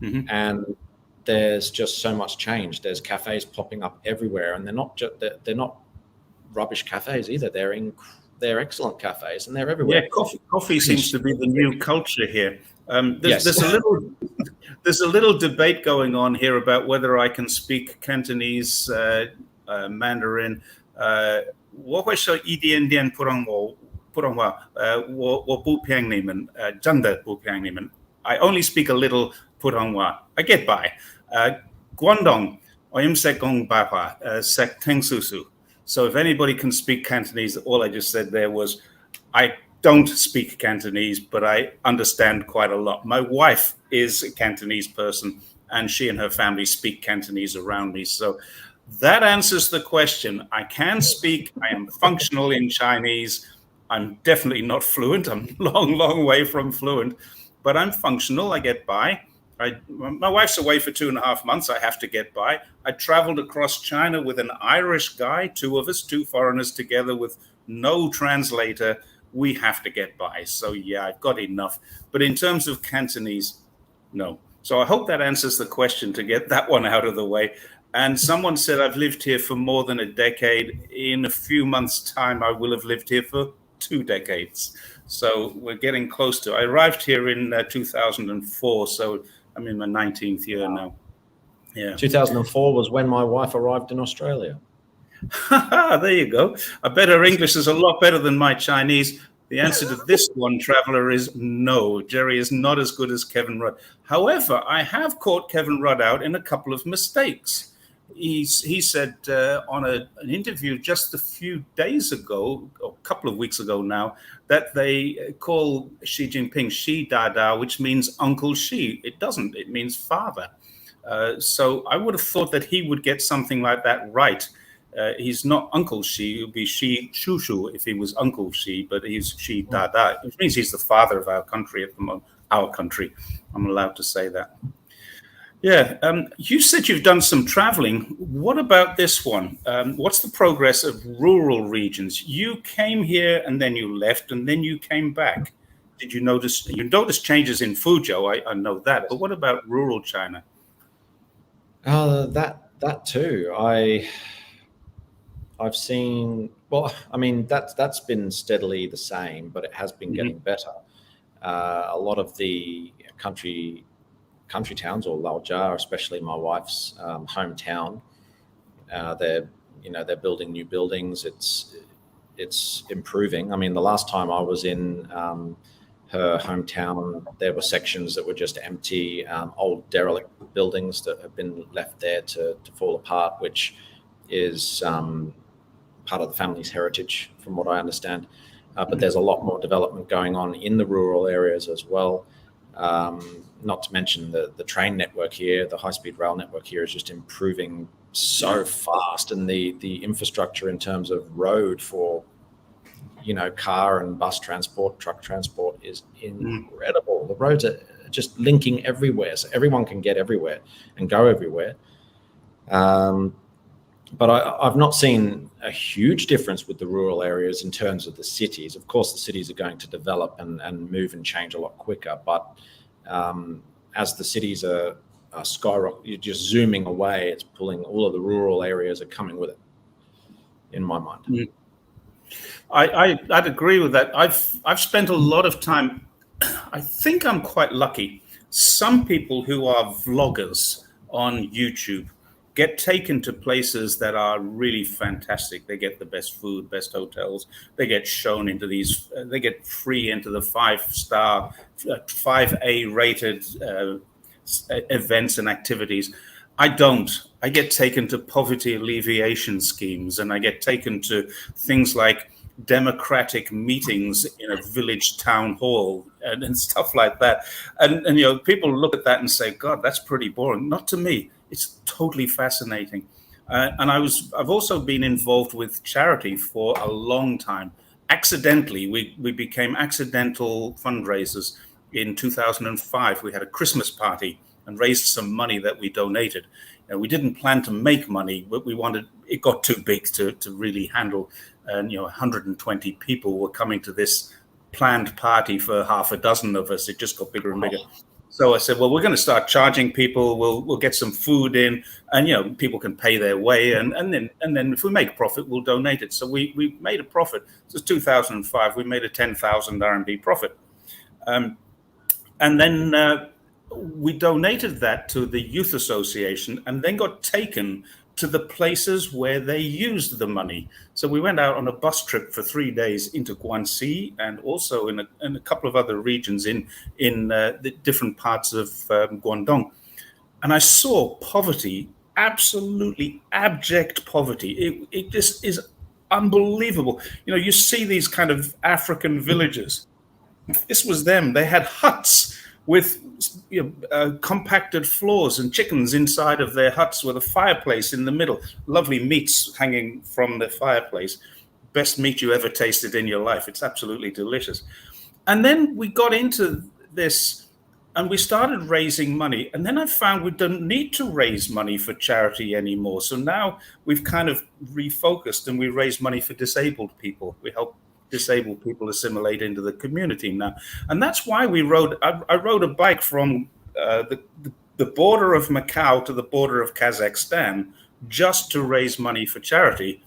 Mm-hmm. And there's just so much change. There's cafes popping up everywhere, and they're not rubbish cafes either. They're excellent cafes, and they're everywhere. Yeah, coffee seems to be the new culture here. Yes. There's a little debate going on here about whether I can speak Cantonese, Mandarin. 我会说一点点普通话，我不骗你们，真的不骗你们。I only speak a little 普通话. I get by. Guangdong, 我唔識講白話，識聽少少. So if anybody can speak Cantonese, all I just said there was, I don't speak Cantonese, but I understand quite a lot. My wife is a Cantonese person, and she and her family speak Cantonese around me. So that answers the question. I can speak. I am functional in Chinese. I'm definitely not fluent. I'm long way from fluent, but I'm functional. I get by. My wife's away for 2.5 months. I have to get by. I traveled across China with an Irish guy, 2 of us, 2 foreigners together with no translator. We have to get by. So yeah, I've got enough. But in terms of Cantonese, no. So I hope that answers the question to get that one out of the way. And someone said I've lived here for more than a decade. In a few months' time, I will have lived here for 2 decades. So we're getting close to. I arrived here in 2004, so I'm in my 19th year now. Yeah. 2004 was when my wife arrived in Australia. There you go. I bet her English is a lot better than my Chinese. The answer to this one, traveler, is no. Jerry is not as good as Kevin Rudd. However, I have caught Kevin Rudd out in a couple of mistakes. He said on an interview just a few days ago, or a couple of weeks ago now, that they call Xi Jinping Xi Dada, which means Uncle Xi. It doesn't. It means father. So I would have thought that he would get something like that right. He's not Uncle Xi. It would be Xi Shushu if he was Uncle Xi, but he's Xi Dada, which means he's the father of our country at the moment. Our country. I'm allowed to say that. Yeah. You said you've done some traveling. What about this one? What's the progress of rural regions? You came here and then you left and then you came back. Did you notice? You noticed changes in Fuzhou, I know that. But what about rural China? That too. I've seen. Well, I mean that's been steadily the same, but it has been getting better. A lot of the country towns, or Laojia, especially my wife's hometown, they're building new buildings. It's improving. I mean, the last time I was in her hometown, there were sections that were just empty, old derelict buildings that have been left there to fall apart, which is part of the family's heritage, from what I understand. But there's a lot more development going on in the rural areas as well. Not to mention the train network here, the high-speed rail network here is just improving so fast, and the infrastructure in terms of road for car and bus transport, truck transport is incredible. The roads are just linking everywhere, so everyone can get everywhere and go everywhere. But I've not seen a huge difference with the rural areas in terms of the cities. Of course, the cities are going to develop and move and change a lot quicker. But as the cities are skyrocketing, you're just zooming away. It's pulling all of the rural areas are coming with it, in my mind. I'd agree with that. I've spent a lot of time. I think I'm quite lucky. Some people who are vloggers on YouTube get taken to places that are really fantastic. They get the best food, best hotels. They get shown into these. They get free into the 5-star, 5A rated events and activities. I don't. I get taken to poverty alleviation schemes, and I get taken to things like democratic meetings in a village town hall and stuff like that. And people look at that and say, God, that's pretty boring. Not to me. It's totally fascinating. And I've also been involved with charity for a long time. Accidentally, we became accidental fundraisers. In 2005, we had a Christmas party and raised some money that we donated. we didn't plan to make money, but it got too big to really handle. And 120 people were coming to this planned party for half a dozen of us. It just got bigger and bigger. So I said, well, we're going to start charging people. We'll get some food in, and people can pay their way, and then if we make profit, we'll donate it. So we made a profit. This was 2005. We made a 10,000 RMB profit, and then we donated that to the youth association, and then got taken to the places where they used the money. So we went out on a bus trip for 3 days into Guangxi, and also in a couple of other regions in the different parts of Guangdong. And I saw poverty, absolutely abject poverty. It just is unbelievable. You see these kind of African villages. This was them. They had huts with compacted floors and chickens inside of their huts with a fireplace in the middle. Lovely meats hanging from the fireplace. Best meat you ever tasted in your life. It's absolutely delicious. And then we got into this and we started raising money. And then I found we don't need to raise money for charity anymore. So now we've kind of refocused and we raise money for disabled people. We help disabled people assimilate into the community now. And that's why I rode a bike from the border of Macau to the border of Kazakhstan just to raise money for charity,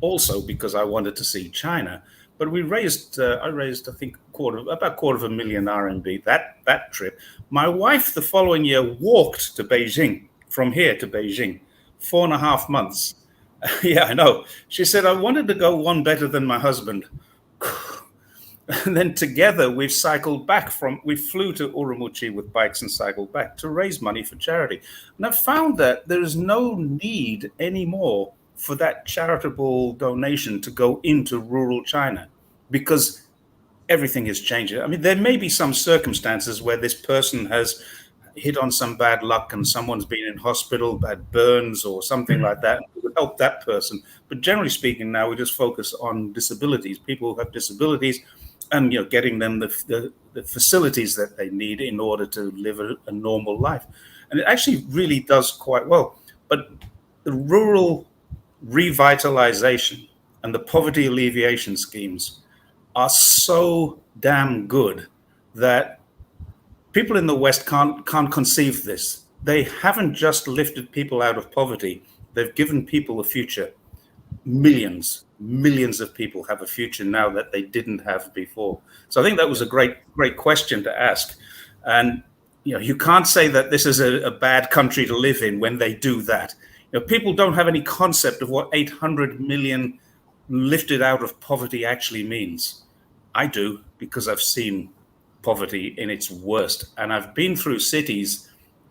also because I wanted to see China. But I raised, I think, about $250,000 RMB that trip. My wife the following year walked to Beijing, from here to Beijing, 4.5 months. Yeah, I know. She said, I wanted to go one better than my husband. And then together we flew to Urumqi with bikes and cycled back to raise money for charity. And I found that there is no need anymore for that charitable donation to go into rural China, because everything is changing. I mean, there may be some circumstances where this person has hit on some bad luck and someone's been in hospital, bad burns or something like that. It would help that person. But generally speaking, now we just focus on disabilities, people who have disabilities, and getting them the facilities that they need in order to live a normal life. And it actually really does quite well. But the rural revitalization and the poverty alleviation schemes are so damn good that people in the West can't conceive this. They haven't just lifted people out of poverty. They've given people a future. Millions of people have a future now that they didn't have before. So I think that was a great question to ask. And you can't say that this is a bad country to live in when they do that. People don't have any concept of what 800 million lifted out of poverty actually means. I do, because I've seen poverty in its worst. And I've been through cities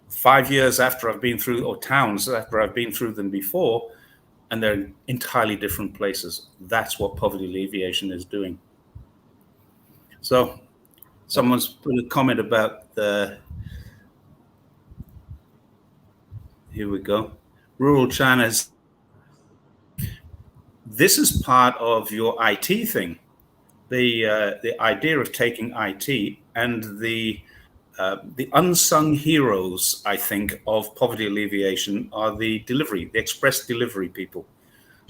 5 years after I've been through, or towns after I've been through them before, and they're in entirely different places. That's what poverty alleviation is doing. So someone's put a comment about here we go. Rural China's. This is part of your IT thing. The idea of taking IT and the unsung heroes, I think, of poverty alleviation are the express delivery people.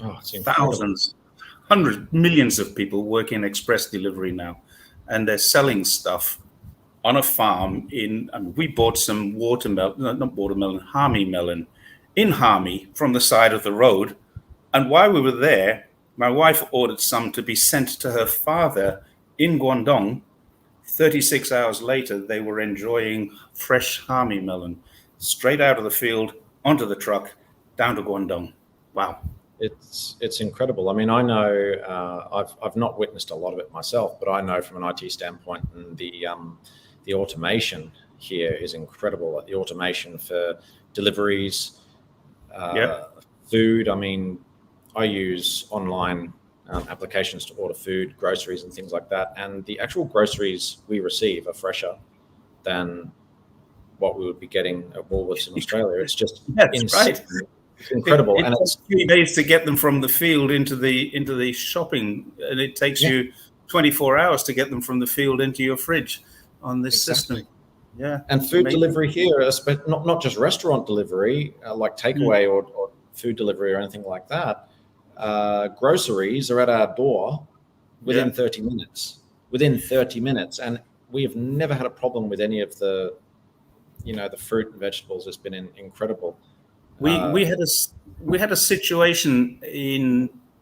Oh, it's incredible. Thousands, hundreds, millions of people work in express delivery now, and they're selling stuff on a farm we bought some Hami melon in Hami from the side of the road. And while we were there, my wife ordered some to be sent to her father in Guangdong. 36 hours later, they were enjoying fresh Hami melon straight out of the field, onto the truck, down to Guangdong. Wow. It's incredible. I mean, I know I've not witnessed a lot of it myself, but I know from an IT standpoint, and the automation here is incredible. The automation for deliveries, food. I mean, I use online applications to order food, groceries, and things like that. And the actual groceries we receive are fresher than what we would be getting at Woolworths in Australia. It's just right. It's incredible. It takes 3 days to get them from the field into the shopping, and it takes you 24 hours to get them from the field into your fridge on this system. Yeah. And food delivery here, not just restaurant delivery, like takeaway or food delivery or anything like that. Groceries are at our door within 30 minutes. Within 30 minutes, and we have never had a problem with any of the, the fruit and vegetables. It's been incredible. We had a situation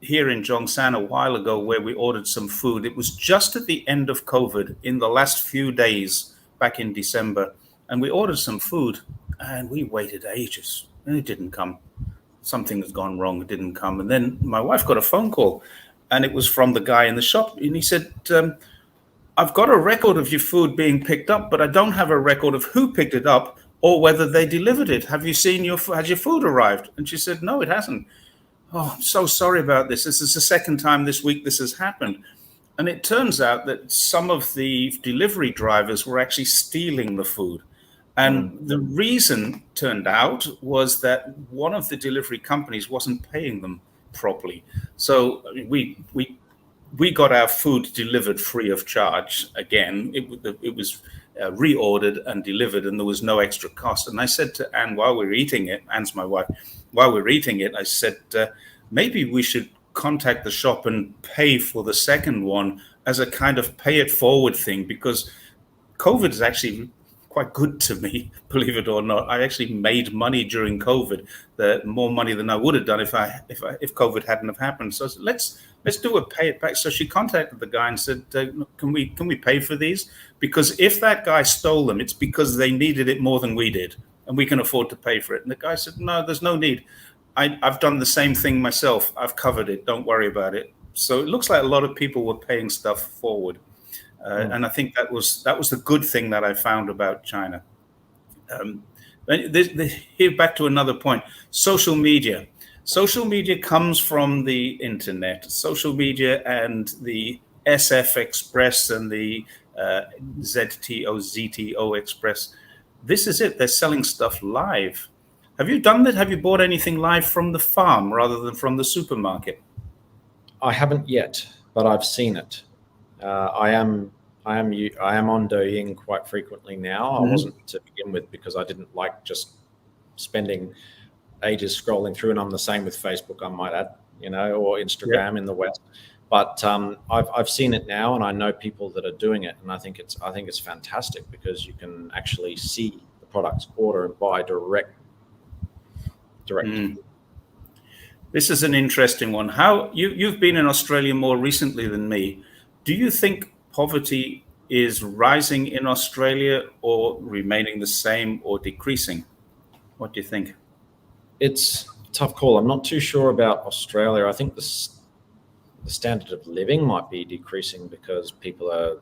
here in Zhongshan a while ago where we ordered some food. It was just at the end of COVID, in the last few days back in December, and we ordered some food, and we waited ages, and it didn't come. Something has gone wrong. It didn't come, and then my wife got a phone call, and it was from the guy in the shop, and he said, I've got a record of your food being picked up, but I don't have a record of who picked it up or whether they delivered it. Have you seen has your food arrived? And she said, no, it hasn't. Oh, I'm so sorry about this. This is the second time this week this has happened. And it turns out that some of the delivery drivers were actually stealing the food. And the reason turned out was that one of the delivery companies wasn't paying them properly. So we got our food delivered free of charge. Again, it was reordered and delivered, and there was no extra cost. And I said to Anne, while we're eating it, Anne's my wife, while we're eating it, I said, maybe we should contact the shop and pay for the second one as a kind of pay it forward thing, because COVID is actually quite good to me, believe it or not. I actually made money during COVID, more money than I would have done if COVID hadn't have happened. So I said, let's do a pay it back. So she contacted the guy and said, can we pay for these? Because if that guy stole them, it's because they needed it more than we did, and we can afford to pay for it. And the guy said, no, there's no need. I've done the same thing myself. I've covered it. Don't worry about it. So it looks like a lot of people were paying stuff forward. And I think that was the good thing that I found about China. Here, back to another point, social media. Social media comes from the internet. Social media and the SF Express and the ZTO Express. This is it. They're selling stuff live. Have you done that? Have you bought anything live from the farm rather than from the supermarket? I haven't yet, but I've seen it. I am on Douyin quite frequently now. I wasn't to begin with because I didn't like just spending ages scrolling through, and I'm the same with Facebook, I might add, or Instagram in the West. But I've seen it now, and I know people that are doing it, and I think it's fantastic because you can actually see the products, order and buy direct. This is an interesting one. How you've been in Australia more recently than me. Do you think poverty is rising in Australia or remaining the same or decreasing? What do you think? It's a tough call. I'm not too sure about Australia. I think the standard of living might be decreasing because people are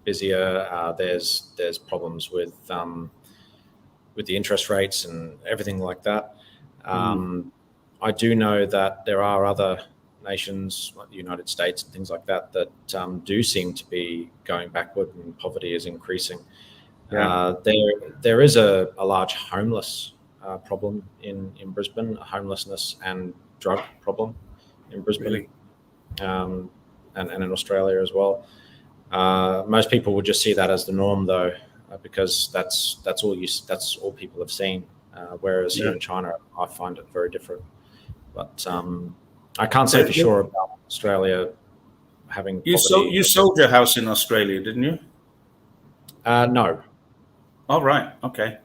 busier. There's problems with the interest rates and everything like that. I do know that there are other nations like the United States and things like that do seem to be going backward and poverty is increasing. There is a large homeless problem in Brisbane, a homelessness and drug problem in Brisbane, and in Australia as well. Most people would just see that as the norm, though, because that's all people have seen. Whereas here in China, I find it very different. But I can't say for sure about Australia having. You sold your house in Australia, didn't you? No. Oh, right. Okay.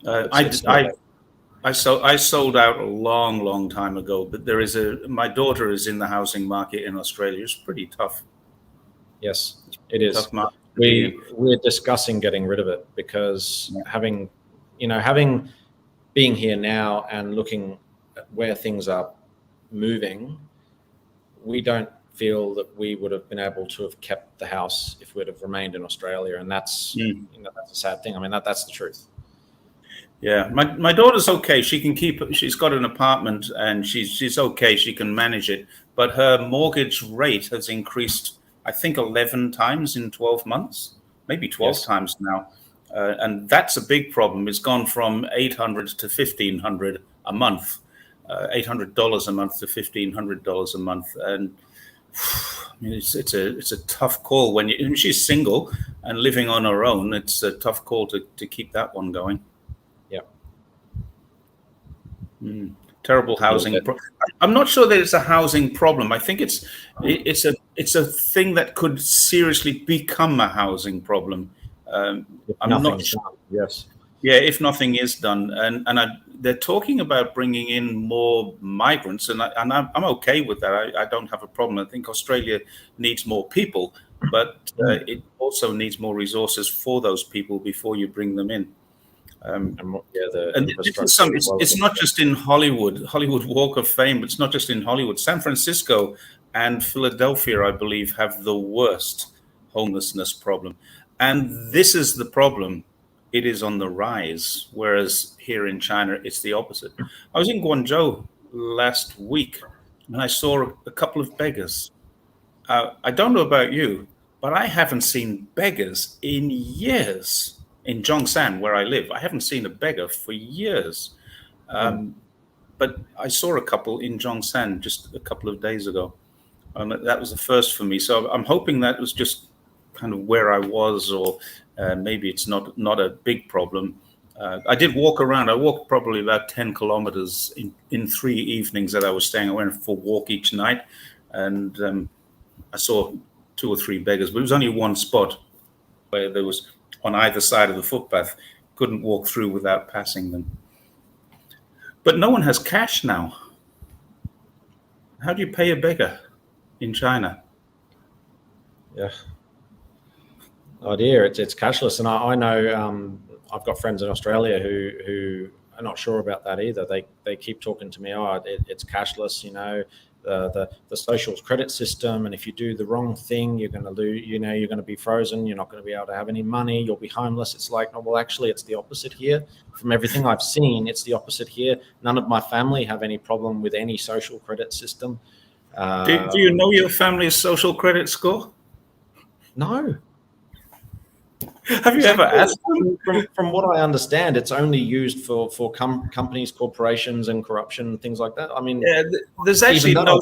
I sold out a long time ago, but my daughter is in the housing market in Australia. It's pretty tough. Yes, it is. We're discussing getting rid of it because being here now and looking at where things are moving, we don't feel that we would have been able to have kept the house if we'd have remained in Australia, and that's that's a sad thing. I mean, that's the truth. Yeah, my daughter's okay. She can she's got an apartment and she's okay. She can manage it, but her mortgage rate has increased, I think, 11 times in 12 months, maybe 12 times now. And that's a big problem. It's gone from $800 to $1,500 a month, $800 a month to $1,500 a month. And It's a tough call when she's single and living on her own. It's a tough call to keep that one going. Yeah. Terrible housing. I'm not sure that it's a housing problem. I think it's a thing that could seriously become a housing problem. I'm not sure. Yes. Yeah, if nothing is done, they're talking about bringing in more migrants, and I'm okay with that. I don't have a problem. I think Australia needs more people, but it also needs more resources for those people before you bring them in. It's not just in Hollywood Walk of Fame. It's not just in Hollywood. San Francisco and Philadelphia, I believe, have the worst homelessness problem, and this is the problem. It is on the rise, whereas here in China, it's the opposite. I was in Guangzhou last week, and I saw a couple of beggars. I don't know about you, but I haven't seen beggars in years. In Zhongshan, where I live, I haven't seen a beggar for years. But I saw a couple in Zhongshan just a couple of days ago. That was the first for me. So I'm hoping that was just kind of where I was, or maybe it's not a big problem. I did walk around. I walked probably about 10 kilometers in 3 evenings that I was staying. I went for a walk each night, and I saw 2 or 3 beggars, but it was only one spot where there was on either side of the footpath. Couldn't walk through without passing them. But no one has cash now. How do you pay a beggar in China? Yeah. Oh dear, it's cashless, and I know I've got friends in Australia who are not sure about that either. They keep talking to me. It's cashless, the social credit system, and if you do the wrong thing, you're going to lose. You're going to be frozen. You're not going to be able to have any money. You'll be homeless. It's like, well, actually, it's the opposite here. From everything I've seen, it's the opposite here. None of my family have any problem with any social credit system. Do you know your family's social credit score? No. Have you ever asked them? From what I understand, it's only used for companies, corporations, and corruption and things like that. I mean, yeah, there's actually no.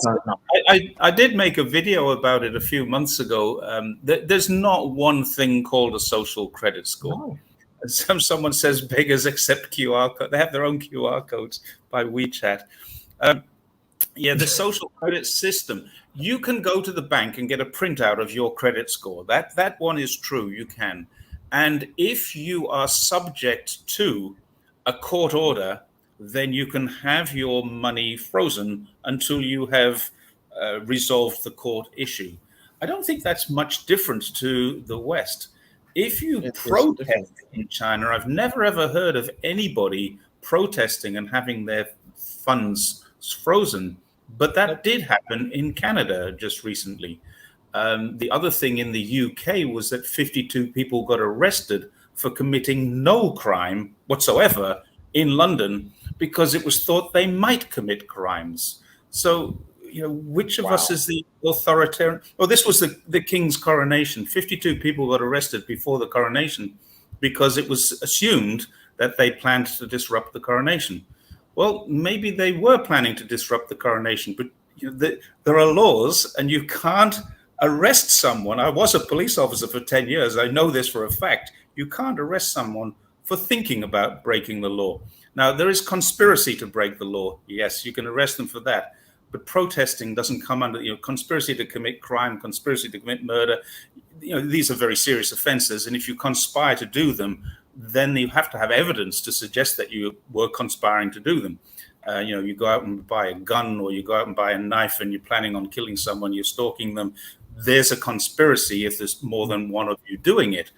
I did make a video about it a few months ago. There's not one thing called a social credit score. No. Someone says beggars accept QR code. They have their own QR codes by WeChat. The social credit system. You can go to the bank and get a printout of your credit score. That one is true. You can. And if you are subject to a court order, then you can have your money frozen until you have resolved the court issue. I don't think that's much different to the West. If you protest in China, I've never ever heard of anybody protesting and having their funds frozen, but that did happen in Canada just recently. The other thing in the UK was that 52 people got arrested for committing no crime whatsoever in London because it was thought they might commit crimes. So, which of us is the authoritarian? Oh, this was the King's coronation. 52 people got arrested before the coronation because it was assumed that they planned to disrupt the coronation. Well, maybe they were planning to disrupt the coronation, but there are laws and you can't arrest someone. I was a police officer for 10 years. I know this for a fact. You can't arrest someone for thinking about breaking the law. Now, there is conspiracy to break the law. Yes, you can arrest them for that. But protesting doesn't come under, conspiracy to commit crime, conspiracy to commit murder. These are very serious offenses. And if you conspire to do them, then you have to have evidence to suggest that you were conspiring to do them. You go out and buy a gun, or you go out and buy a knife and you're planning on killing someone, you're stalking them. There's a conspiracy if there's more than one of you doing it.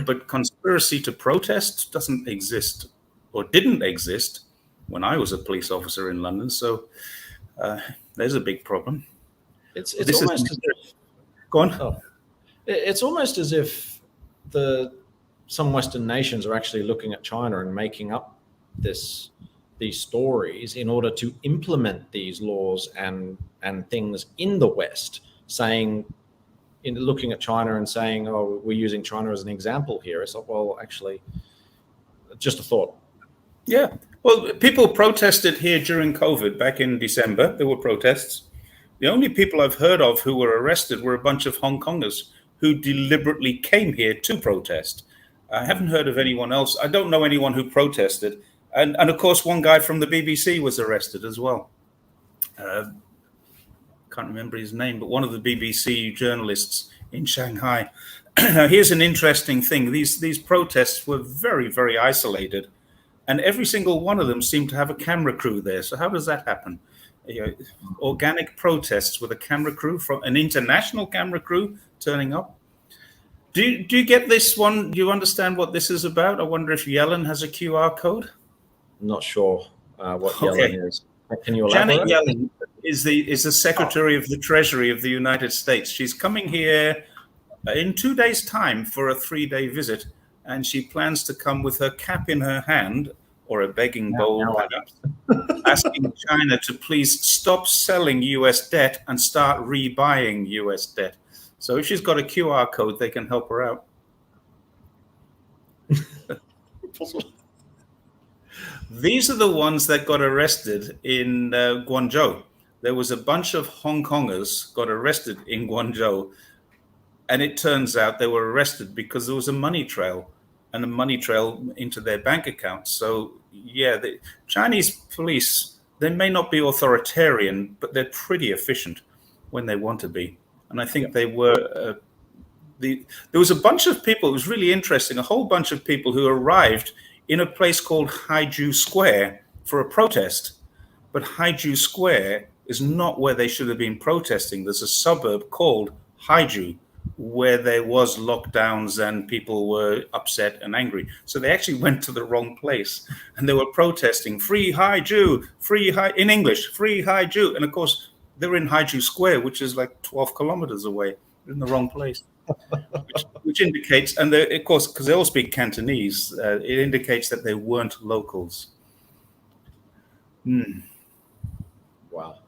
But conspiracy to protest doesn't exist, or didn't exist when I was a police officer in London. So there's a big problem. It's almost as if, go on. It's almost as if some Western nations are actually looking at China and making up these stories in order to implement these laws and things in the West, looking at China and saying, oh, we're using China as an example here. It's like, well, actually, just a thought. Yeah. Well, people protested here during COVID back in December. There were protests. The only people I've heard of who were arrested were a bunch of Hong Kongers who deliberately came here to protest. I haven't heard of anyone else. I don't know anyone who protested. And of course, one guy from the BBC was arrested as well. Can't remember his name, but one of the BBC journalists in Shanghai. Here's an interesting thing. These protests were very, very isolated, and every single one of them seemed to have a camera crew there. So how does that happen? Organic protests with a camera crew, from an international camera crew turning up. Do you get this one? Do you understand what this is about? I wonder if Yellen has a QR code. Not sure what Yellen is. Can you elaborate? Janet Yellen is the Secretary of the Treasury of the United States. She's coming here in 2 days' time for a 3-day visit, and she plans to come with her cap in her hand, or a begging bowl, perhaps, asking China to please stop selling US debt and start rebuying US debt. So if she's got a QR code, they can help her out. These are the ones that got arrested in Guangzhou. There was a bunch of Hong Kongers got arrested in Guangzhou, and it turns out they were arrested because there was a money trail, and a money trail into their bank accounts. So yeah, the Chinese police, they may not be authoritarian, but they're pretty efficient when they want to be. And I think they were, there was a bunch of people, it was really interesting, a whole bunch of people who arrived in a place called Haiju Square for a protest. But Haiju Square is not where they should have been protesting. There's a suburb called Haiju where there was lockdowns and people were upset and angry. So they actually went to the wrong place, and they were protesting free Haiju, in English, free Haiju. And of course, they're in Haiju Square, which is like 12 kilometers away. They're in the wrong place, which indicates, and of course, because they all speak Cantonese, it indicates that they weren't locals. Wow.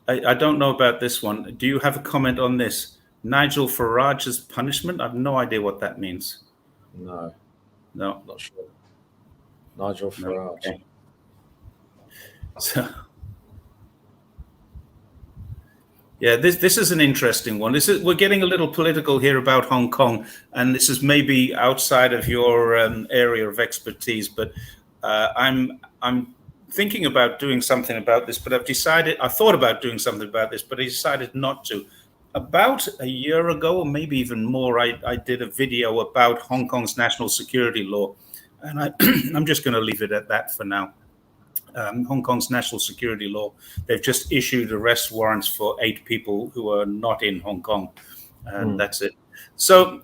I don't know about this one. Do you have a comment on this? Nigel Farage's punishment? I have no idea what that means. No, not sure. Nigel Farage. No, okay. So, yeah, this is an interesting one. We're getting a little political here about Hong Kong, and this is maybe outside of your area of expertise. But I'm thinking about doing something about this. But I thought about doing something about this, but I decided not to. About a year ago, or maybe even more, I did a video about Hong Kong's national security law, and I'm just going to leave it at that for now. Hong Kong's national security law, they've just issued arrest warrants for 8 people who are not in Hong Kong, and that's it. So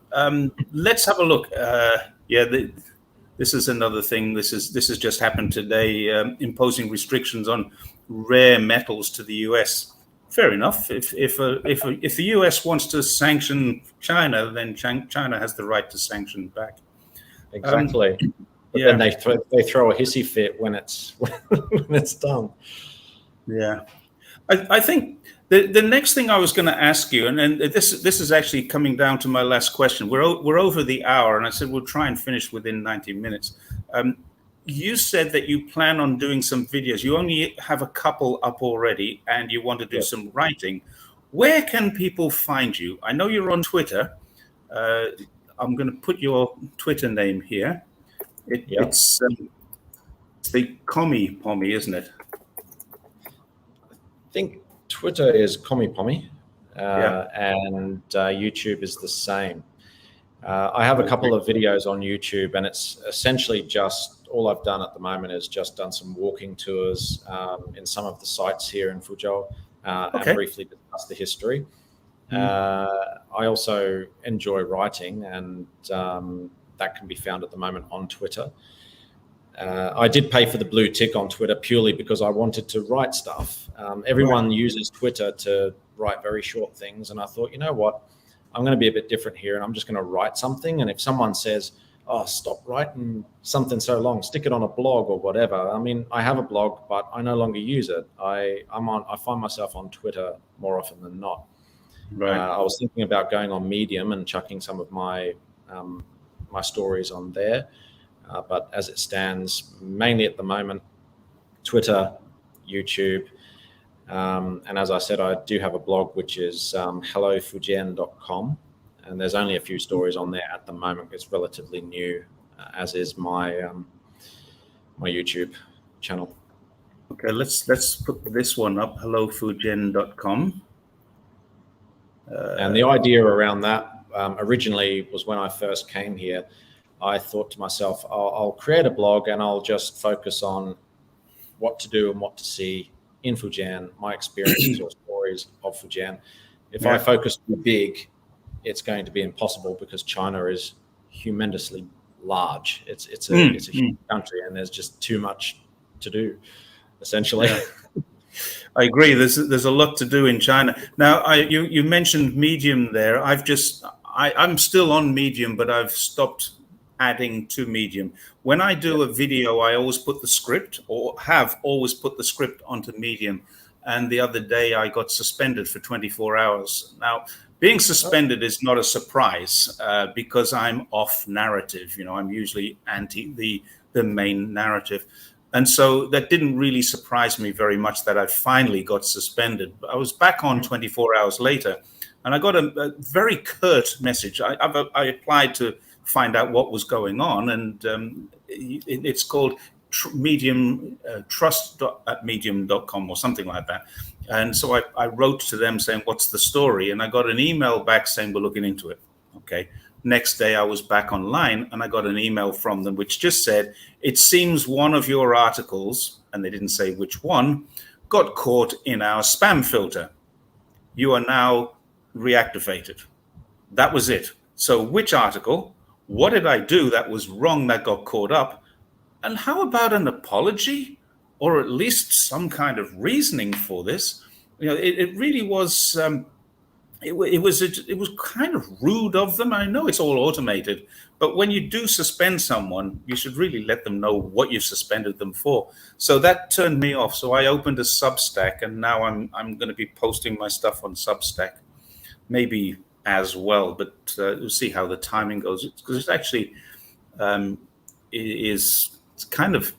let's have a look. This is another thing. This has just happened today, imposing restrictions on rare metals to the US. Fair enough. If the US wants to sanction China, then China has the right to sanction back. Exactly. But then they throw a hissy fit when it's done. Yeah, I think the next thing I was going to ask you, and this is actually coming down to my last question. We're over the hour, and I said we'll try and finish within 90 minutes. You said that you plan on doing some videos. You only have a couple up already, and you want to do some writing. Where can people find you? I know you're on Twitter. I'm going to put your Twitter name here. It's the Commie Pommy, isn't it? I think Twitter is Commie Pommy, and YouTube is the same. I have a couple of videos on YouTube, and it's essentially just all I've done at the moment is just done some walking tours in some of the sites here in Fuzhou, and briefly discuss the history. I also enjoy writing, and that can be found at the moment on Twitter. I did pay for the blue tick on Twitter purely because I wanted to write stuff. Everyone uses Twitter to write very short things, and I thought, you know what, I'm going to be a bit different here, and I'm just going to write something. And if someone says, oh, stop writing something so long, stick it on a blog or whatever. I mean, I have a blog, but I no longer use it. I find myself on Twitter more often than not. Right. I was thinking about going on Medium and chucking some of my my stories on there. But as it stands, mainly at the moment, Twitter, YouTube, And as I said, I do have a blog, which is hellofujian.com. And there's only a few stories on there at the moment. It's relatively new, as is my my YouTube channel. Okay, let's put this one up, hellofujian.com. And the idea around that originally was when I first came here, I thought to myself, I'll create a blog and I'll just focus on what to do and what to see in Fujian, my experiences or stories of Fujian. If I focus too big, it's going to be impossible because China is humongously large. It's a huge country, and there's just too much to do, essentially. Yeah. I agree. There's a lot to do in China. Now, you mentioned Medium there. I'm still on Medium, but I've stopped adding to Medium. When I do a video, I always put the script, or have always put the script onto Medium. And the other day, I got suspended for 24 hours. Now, being suspended is not a surprise because I'm off narrative. You know, I'm usually anti the main narrative. And so that didn't really surprise me very much that I finally got suspended. I was back on 24 hours later, and I got a very curt message. I applied to find out what was going on, and it's called Medium, trust@medium.com or something like that. And so I wrote to them saying, what's the story? And I got an email back saying, we're looking into it. Okay. Next day, I was back online and I got an email from them which just said, it seems one of your articles, and they didn't say which one, got caught in our spam filter. You are now reactivated. That was it. So which article? What did I do that was wrong that got caught up? And how about an apology, or at least some kind of reasoning for this? You know, it really was. It was kind of rude of them. I know it's all automated, but when you do suspend someone, you should really let them know what you suspended them for. So that turned me off. So I opened a Substack, and now I'm going to be posting my stuff on Substack, maybe as well. But we'll see how the timing goes, because it's actually it's kind of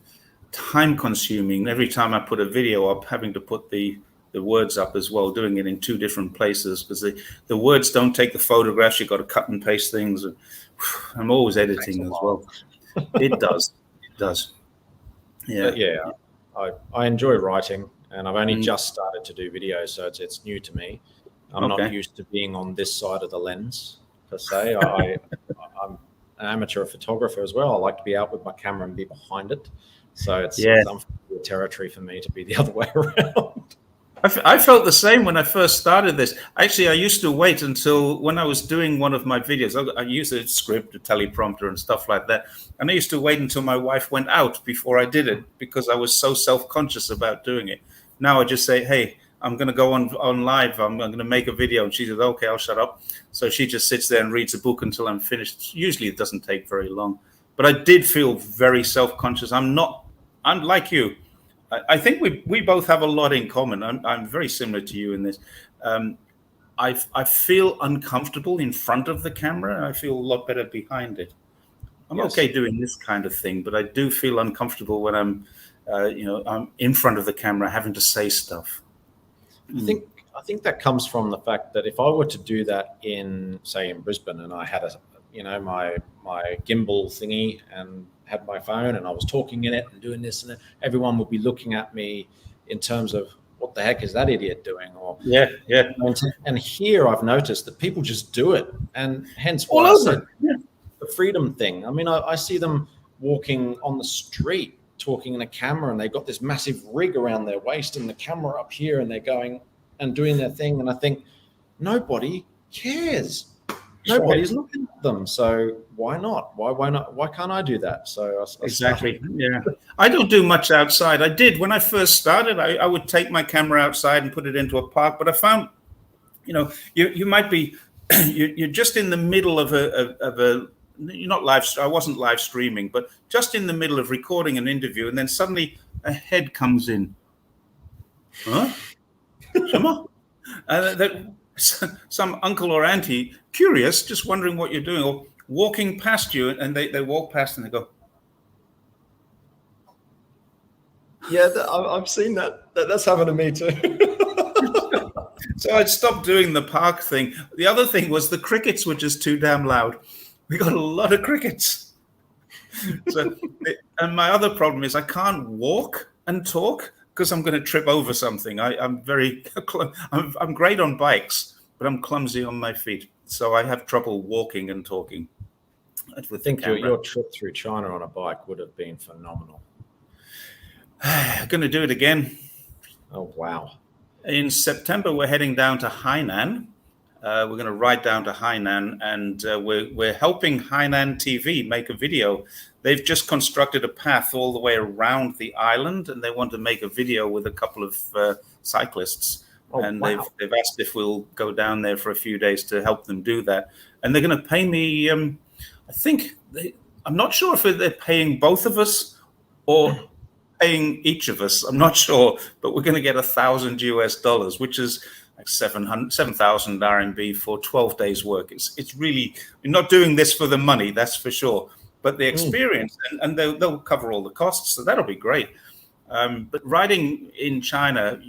time consuming. Every time I put a video up, having to put the words up as well, doing it in two different places, because the words don't take the photographs. You've got to cut and paste things. And I'm always editing as well. It does. Yeah. But yeah, I enjoy writing, and I've only just started to do videos, so it's new to me. I'm not used to being on this side of the lens, per se. I'm an amateur photographer as well. I like to be out with my camera and be behind it. So it's unfamiliar territory for me to be the other way around. I felt the same when I first started this. Actually, I used to wait until when I was doing one of my videos. I used a script, a teleprompter, and stuff like that. And I used to wait until my wife went out before I did it because I was so self-conscious about doing it. Now I just say, hey, I'm going to go on live. I'm going to make a video. And she says, okay, I'll shut up. So she just sits there and reads a book until I'm finished. Usually it doesn't take very long. But I did feel very self-conscious. I'm like you. I think we both have a lot in common. I'm very similar to you in this. I feel uncomfortable in front of the camera. I feel a lot better behind it. I'm okay doing this kind of thing, but I do feel uncomfortable when I'm in front of the camera having to say stuff. I think that comes from the fact that if I were to do that in Brisbane, and I had my gimbal thingy and had my phone and I was talking in it and doing this and that, everyone would be looking at me in terms of what the heck is that idiot doing? Or And here I've noticed that people just do it, and hence why I said the freedom thing. I mean, I see them walking on the street talking in a camera, and they've got this massive rig around their waist and the camera up here, and they're going and doing their thing. And I think nobody cares. Nobody's looking at them, so why not? Why not? Why can't I do that? So exactly, yeah. I don't do much outside. I did when I first started. I would take my camera outside and put it into a park. But I found, you might be, you're just in the middle of a. You're not live. I wasn't live streaming, but just in the middle of recording an interview, and then suddenly a head comes in. Huh? And some uncle or auntie, curious, just wondering what you're doing, or walking past you, and they walk past and they go. Yeah, I've seen that. That's happened to me too. So I'd stopped doing the park thing. The other thing was the crickets were just too damn loud. We got a lot of crickets. And my other problem is I can't walk and talk because I'm going to trip over something. I'm very, I'm great on bikes, but I'm clumsy on my feet. So I have trouble walking and talking. I think your trip through China on a bike would have been phenomenal. Going to do it again. Oh, wow. In September, we're heading down to Hainan. We're going to ride down to Hainan, and we're helping Hainan TV make a video. They've just constructed a path all the way around the island, and they want to make a video with a couple of cyclists. Oh, and wow. they've asked if we'll go down there for a few days to help them do that. And they're going to pay me, I think, I'm not sure if they're paying both of us or paying each of us. I'm not sure, but we're going to get $1,000 US, which is like 7,000 RMB for 12 days work. It's really, we're not doing this for the money, that's for sure, but the experience, and they'll cover all the costs, so that'll be great. But riding in China,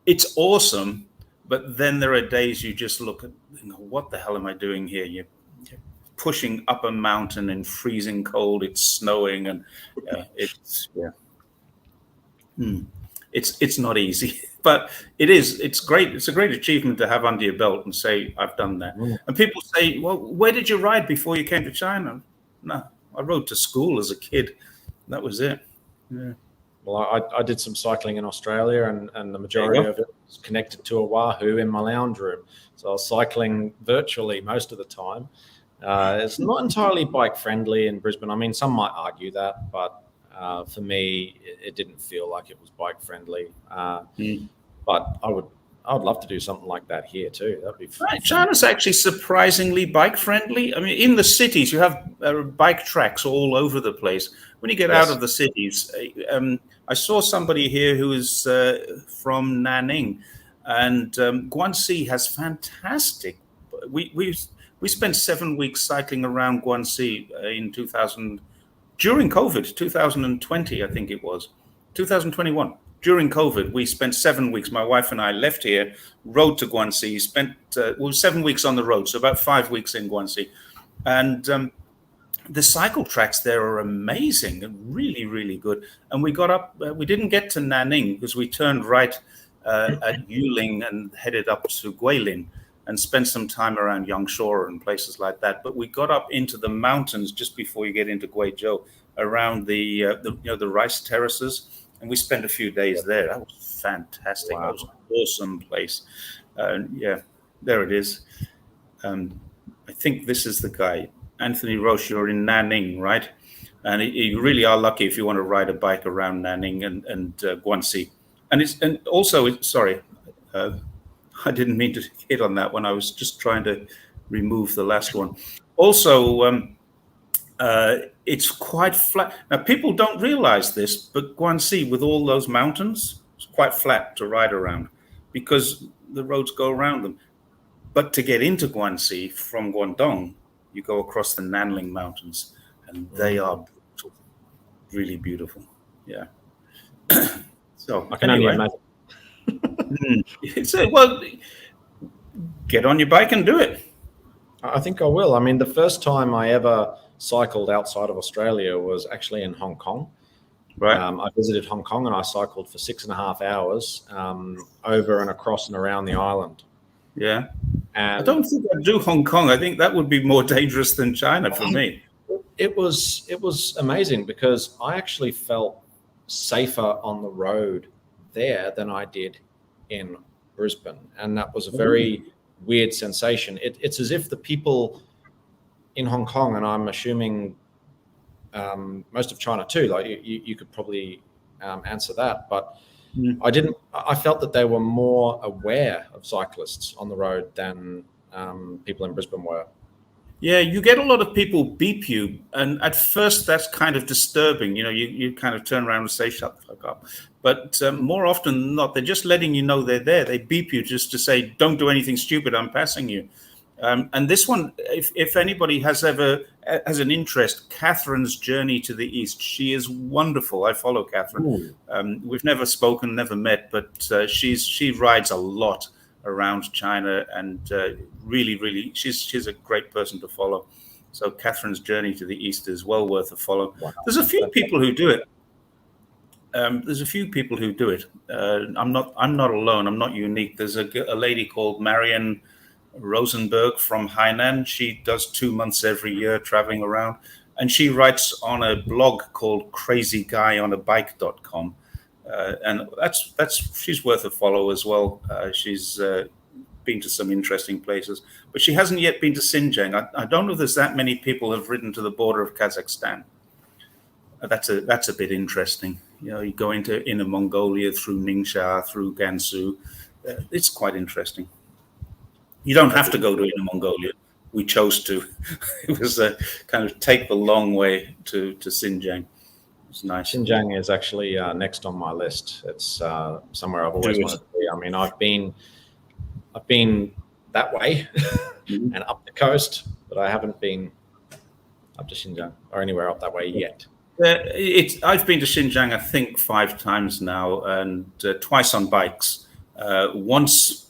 it's awesome, but then there are days you just look at, what the hell am I doing here? You're pushing up a mountain in freezing cold, it's snowing, and it's not easy, but it's great. It's a great achievement to have under your belt and say, I've done that. And people say, well, where did you ride before you came to China? No, I rode to school as a kid. That was it. Yeah. Well, I did some cycling in Australia, and the majority of it was connected to a Wahoo in my lounge room. So I was cycling virtually most of the time. It's not entirely bike friendly in Brisbane. I mean, some might argue that, but for me, it didn't feel like it was bike friendly. But I would love to do something like that here too. That'd be fun. China's actually surprisingly bike friendly. I mean, in the cities, you have bike tracks all over the place. When you get out of the cities, I saw somebody here who is from Nanning, and Guangxi has fantastic. We spent 7 weeks cycling around Guangxi in 2000, during COVID, 2020, I think it was, 2021. During COVID, we spent 7 weeks. My wife and I left here, rode to Guangxi, spent 7 weeks on the road, so about 5 weeks in Guangxi. And the cycle tracks there are amazing and really, really good. And we got up, we didn't get to Nanning because we turned right at Yuling and headed up to Guilin and spent some time around Yangshuo and places like that. But we got up into the mountains just before you get into Guizhou, around the rice terraces, and we spent a few days there. That was fantastic. Wow. That was an awesome place. There it is. I think this is the guy. Anthony Roche, you're in Nanning, right? And you really are lucky if you want to ride a bike around Nanning and Guangxi. I didn't mean to hit on that one. I was just trying to remove the last one. Also, it's quite flat. Now, people don't realize this, but Guangxi, with all those mountains, it's quite flat to ride around because the roads go around them. But to get into Guangxi from Guangdong, you go across the Nanling Mountains, and they are beautiful, really beautiful. Yeah. So I can only imagine. Well, get on your bike and do it. I think I will. I mean, the first time I ever cycled outside of Australia was actually in Hong Kong. Right. I visited Hong Kong and I cycled for 6.5 hours over and across and around the island. Yeah. And I don't think I'd do Hong Kong. I think that would be more dangerous than China for me. It was amazing because I actually felt safer on the road there than I did in Brisbane. And that was a very weird sensation. It's as if the people in Hong Kong, and I'm assuming most of China too, like you could probably answer that, but I felt that they were more aware of cyclists on the road than people in Brisbane were. Yeah, you get a lot of people beep you, and at first that's kind of disturbing. You kind of turn around and say, shut the fuck up. But more often than not, they're just letting you know they're there. They beep you just to say, don't do anything stupid, I'm passing you. And this one, if anybody has an interest, Catherine's Journey to the East. She is wonderful. I follow Catherine. We've never spoken, never met, but she rides a lot around China, and really, she's a great person to follow. So Catherine's Journey to the East is well worth a follow. Wow. There's a few people who do it. I'm not alone. I'm not unique. There's a lady called Marion Rosenberg from Hainan. She does 2 months every year traveling around, and she writes on a blog called crazyguyonabike.com. And she's worth a follow as well. She's been to some interesting places, but she hasn't yet been to Xinjang. I don't know if there's that many people have ridden to the border of Kazakhstan. That's a bit interesting. You know, you go into Inner Mongolia through Ningxia, through Gansu. It's quite interesting. You don't have to go to Inner Mongolia. We chose to. It was kind of take the long way to Xinjiang. It's nice. Xinjiang is actually next on my list. It's somewhere I've always wanted to be. I mean, I've been that way and up the coast, but I haven't been up to Xinjiang or anywhere up that way yet. I've been to Xinjiang, I think, 5 times now, and twice on bikes. Once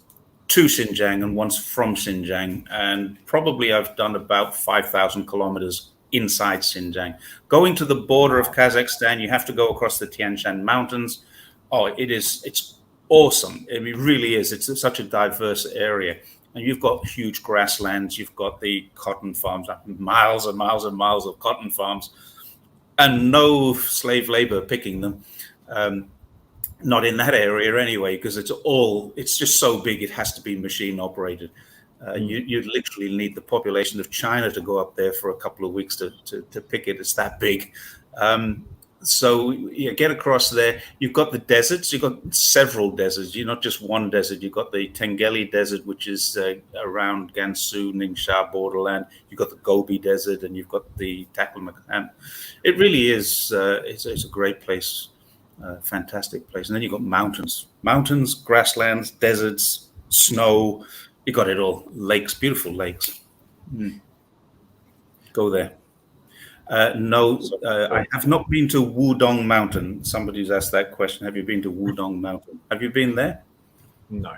to Xinjiang and once from Xinjiang, and probably I've done about 5,000 kilometers inside Xinjiang. Going to the border of Kazakhstan, you have to go across the Tian Shan Mountains. Oh, it's awesome. It really is. It's such a diverse area. And you've got huge grasslands. You've got the cotton farms, miles and miles and miles of cotton farms, and no slave labor picking them. Not in that area anyway, because it's just so big, it has to be machine operated. You literally need the population of China to go up there for a couple of weeks to pick it. It's that big. So you get across there. You've got the deserts. You've got several deserts. You're not just one desert. You've got the Tengeli Desert, which is around Gansu, Ningxia borderland. You've got the Gobi Desert, and you've got the Taklamakan. It really is. It's a great place, fantastic place. And then you've got mountains, grasslands, deserts, snow. You got it all. Lakes, beautiful lakes. Go there. No, I have not been to Wudong Mountain. Somebody's asked that question. Have you been to Wudong Mountain? Have you been there? No.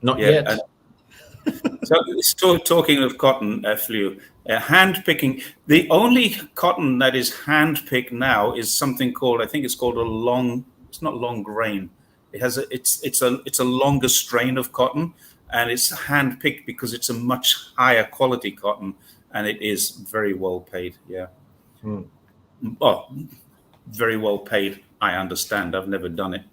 Not yet. So talking of cotton, Flew, hand picking. The only cotton that is hand picked now is something called, I think it's called it's not long grain. It's a longer strain of cotton, and it's hand picked because it's a much higher quality cotton. And it is very well paid, yeah. Well, very well paid, I understand. I've never done it.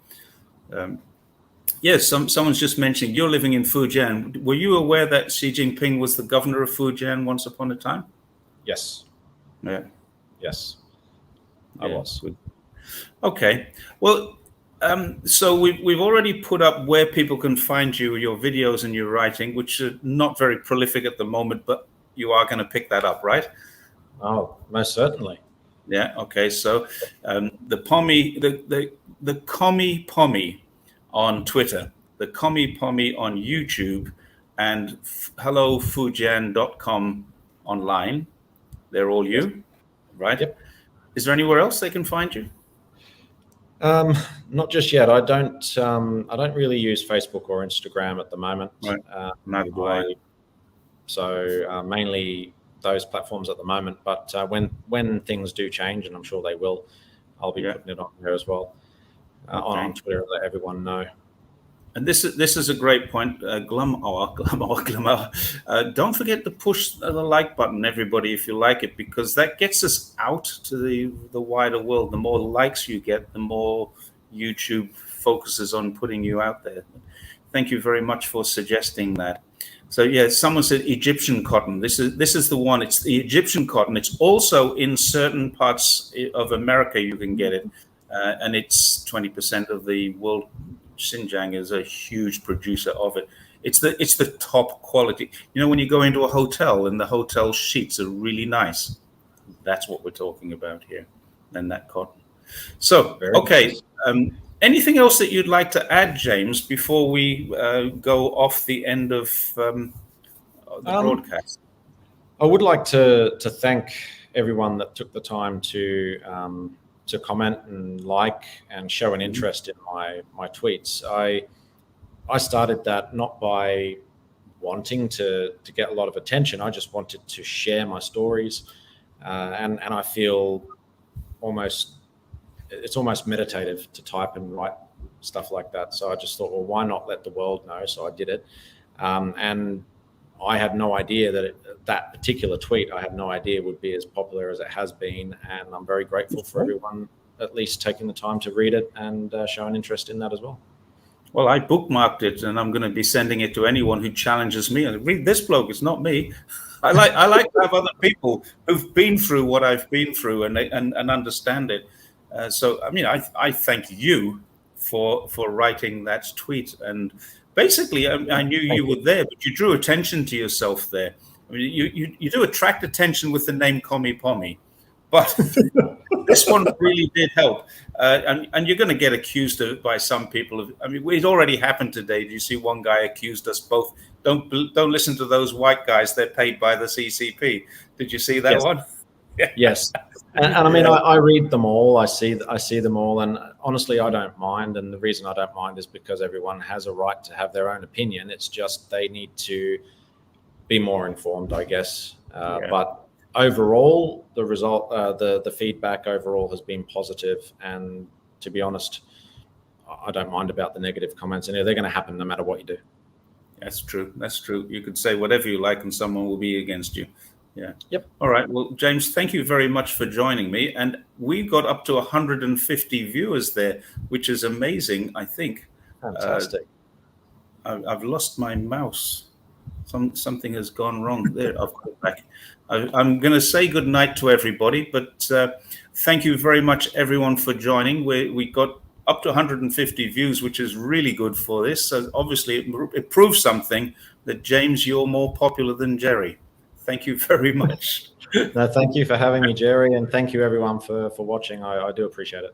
Yes, someone's just mentioning, you're living in Fujian. Were you aware that Xi Jinping was the governor of Fujian once upon a time? Yes. Yeah. Yes, I was. Good. Okay. Well, so we've already put up where people can find you, your videos and your writing, which are not very prolific at the moment, but you are going to pick that up, right? Oh, most certainly. Yeah. Okay. So the Pommy, the Commie Pommy on Twitter, the Commie Pommy on YouTube, and hellofujian.com online. They're all you, right? Yep. Is there anywhere else they can find you? Not just yet. I don't really use Facebook or Instagram at the moment. Right. Neither do I. So mainly those platforms at the moment, but when things do change, and I'm sure they will, I'll be putting it on there as well, on Twitter, to let everyone know. And this is a great point, Glum. Don't forget to push the like button, everybody, if you like it, because that gets us out to the wider world. The more likes you get, the more YouTube focuses on putting you out there. Thank you very much for suggesting that. So yeah, someone said Egyptian cotton. This is the one. It's the Egyptian cotton. It's also in certain parts of America you can get it, and it's 20% of the world. Xinjiang is a huge producer of it. It's the top quality. You know, when you go into a hotel and the hotel sheets are really nice, that's what we're talking about here. And that cotton. So okay, Anything else that you'd like to add, James, before we go off the end of the broadcast? I would like to thank everyone that took the time to comment and like and show an interest in my tweets. I started that not by wanting to get a lot of attention. I just wanted to share my stories, and I feel it's almost meditative to type and write stuff like that. So I just thought, well, why not let the world know? So I did it, and I had no idea that that particular tweet, I had no idea would be as popular as it has been, and I'm very grateful for everyone at least taking the time to read it and show an interest in that as well. Well, I bookmarked it, and I'm going to be sending it to anyone who challenges me. And read this bloke; it's not me. I like to have other people who've been through what I've been through and understand it. So, I mean, I thank you for writing that tweet. And basically, I knew you were there, but you drew attention to yourself there. I mean, you do attract attention with the name Commie Pommy, but this one really did help. And you're going to get accused by some people. I mean, it already happened today. You see, one guy accused us both. Don't listen to those white guys. They're paid by the CCP. Did you see that one? Yes. And I mean, I read them all. I see them all, and honestly, I don't mind. And the reason I don't mind is because everyone has a right to have their own opinion. It's just they need to be more informed, I guess. But overall, the result, the feedback overall has been positive. And to be honest, I don't mind about the negative comments, and they're going to happen no matter what you do. That's true. That's true. You could say whatever you like, and someone will be against you. Yeah. Yep. All right. Well, James, thank you very much for joining me. And we got up to 150 viewers there, which is amazing, I think. Fantastic. I've lost my mouse. Something has gone wrong there. I've got it back. I'm going to say good night to everybody, but thank you very much, everyone, for joining. We got up to 150 views, which is really good for this. So obviously, it proves something that, James, you're more popular than Jerry. Thank you very much. No, thank you for having me, Jerry, and thank you everyone for watching. I do appreciate it.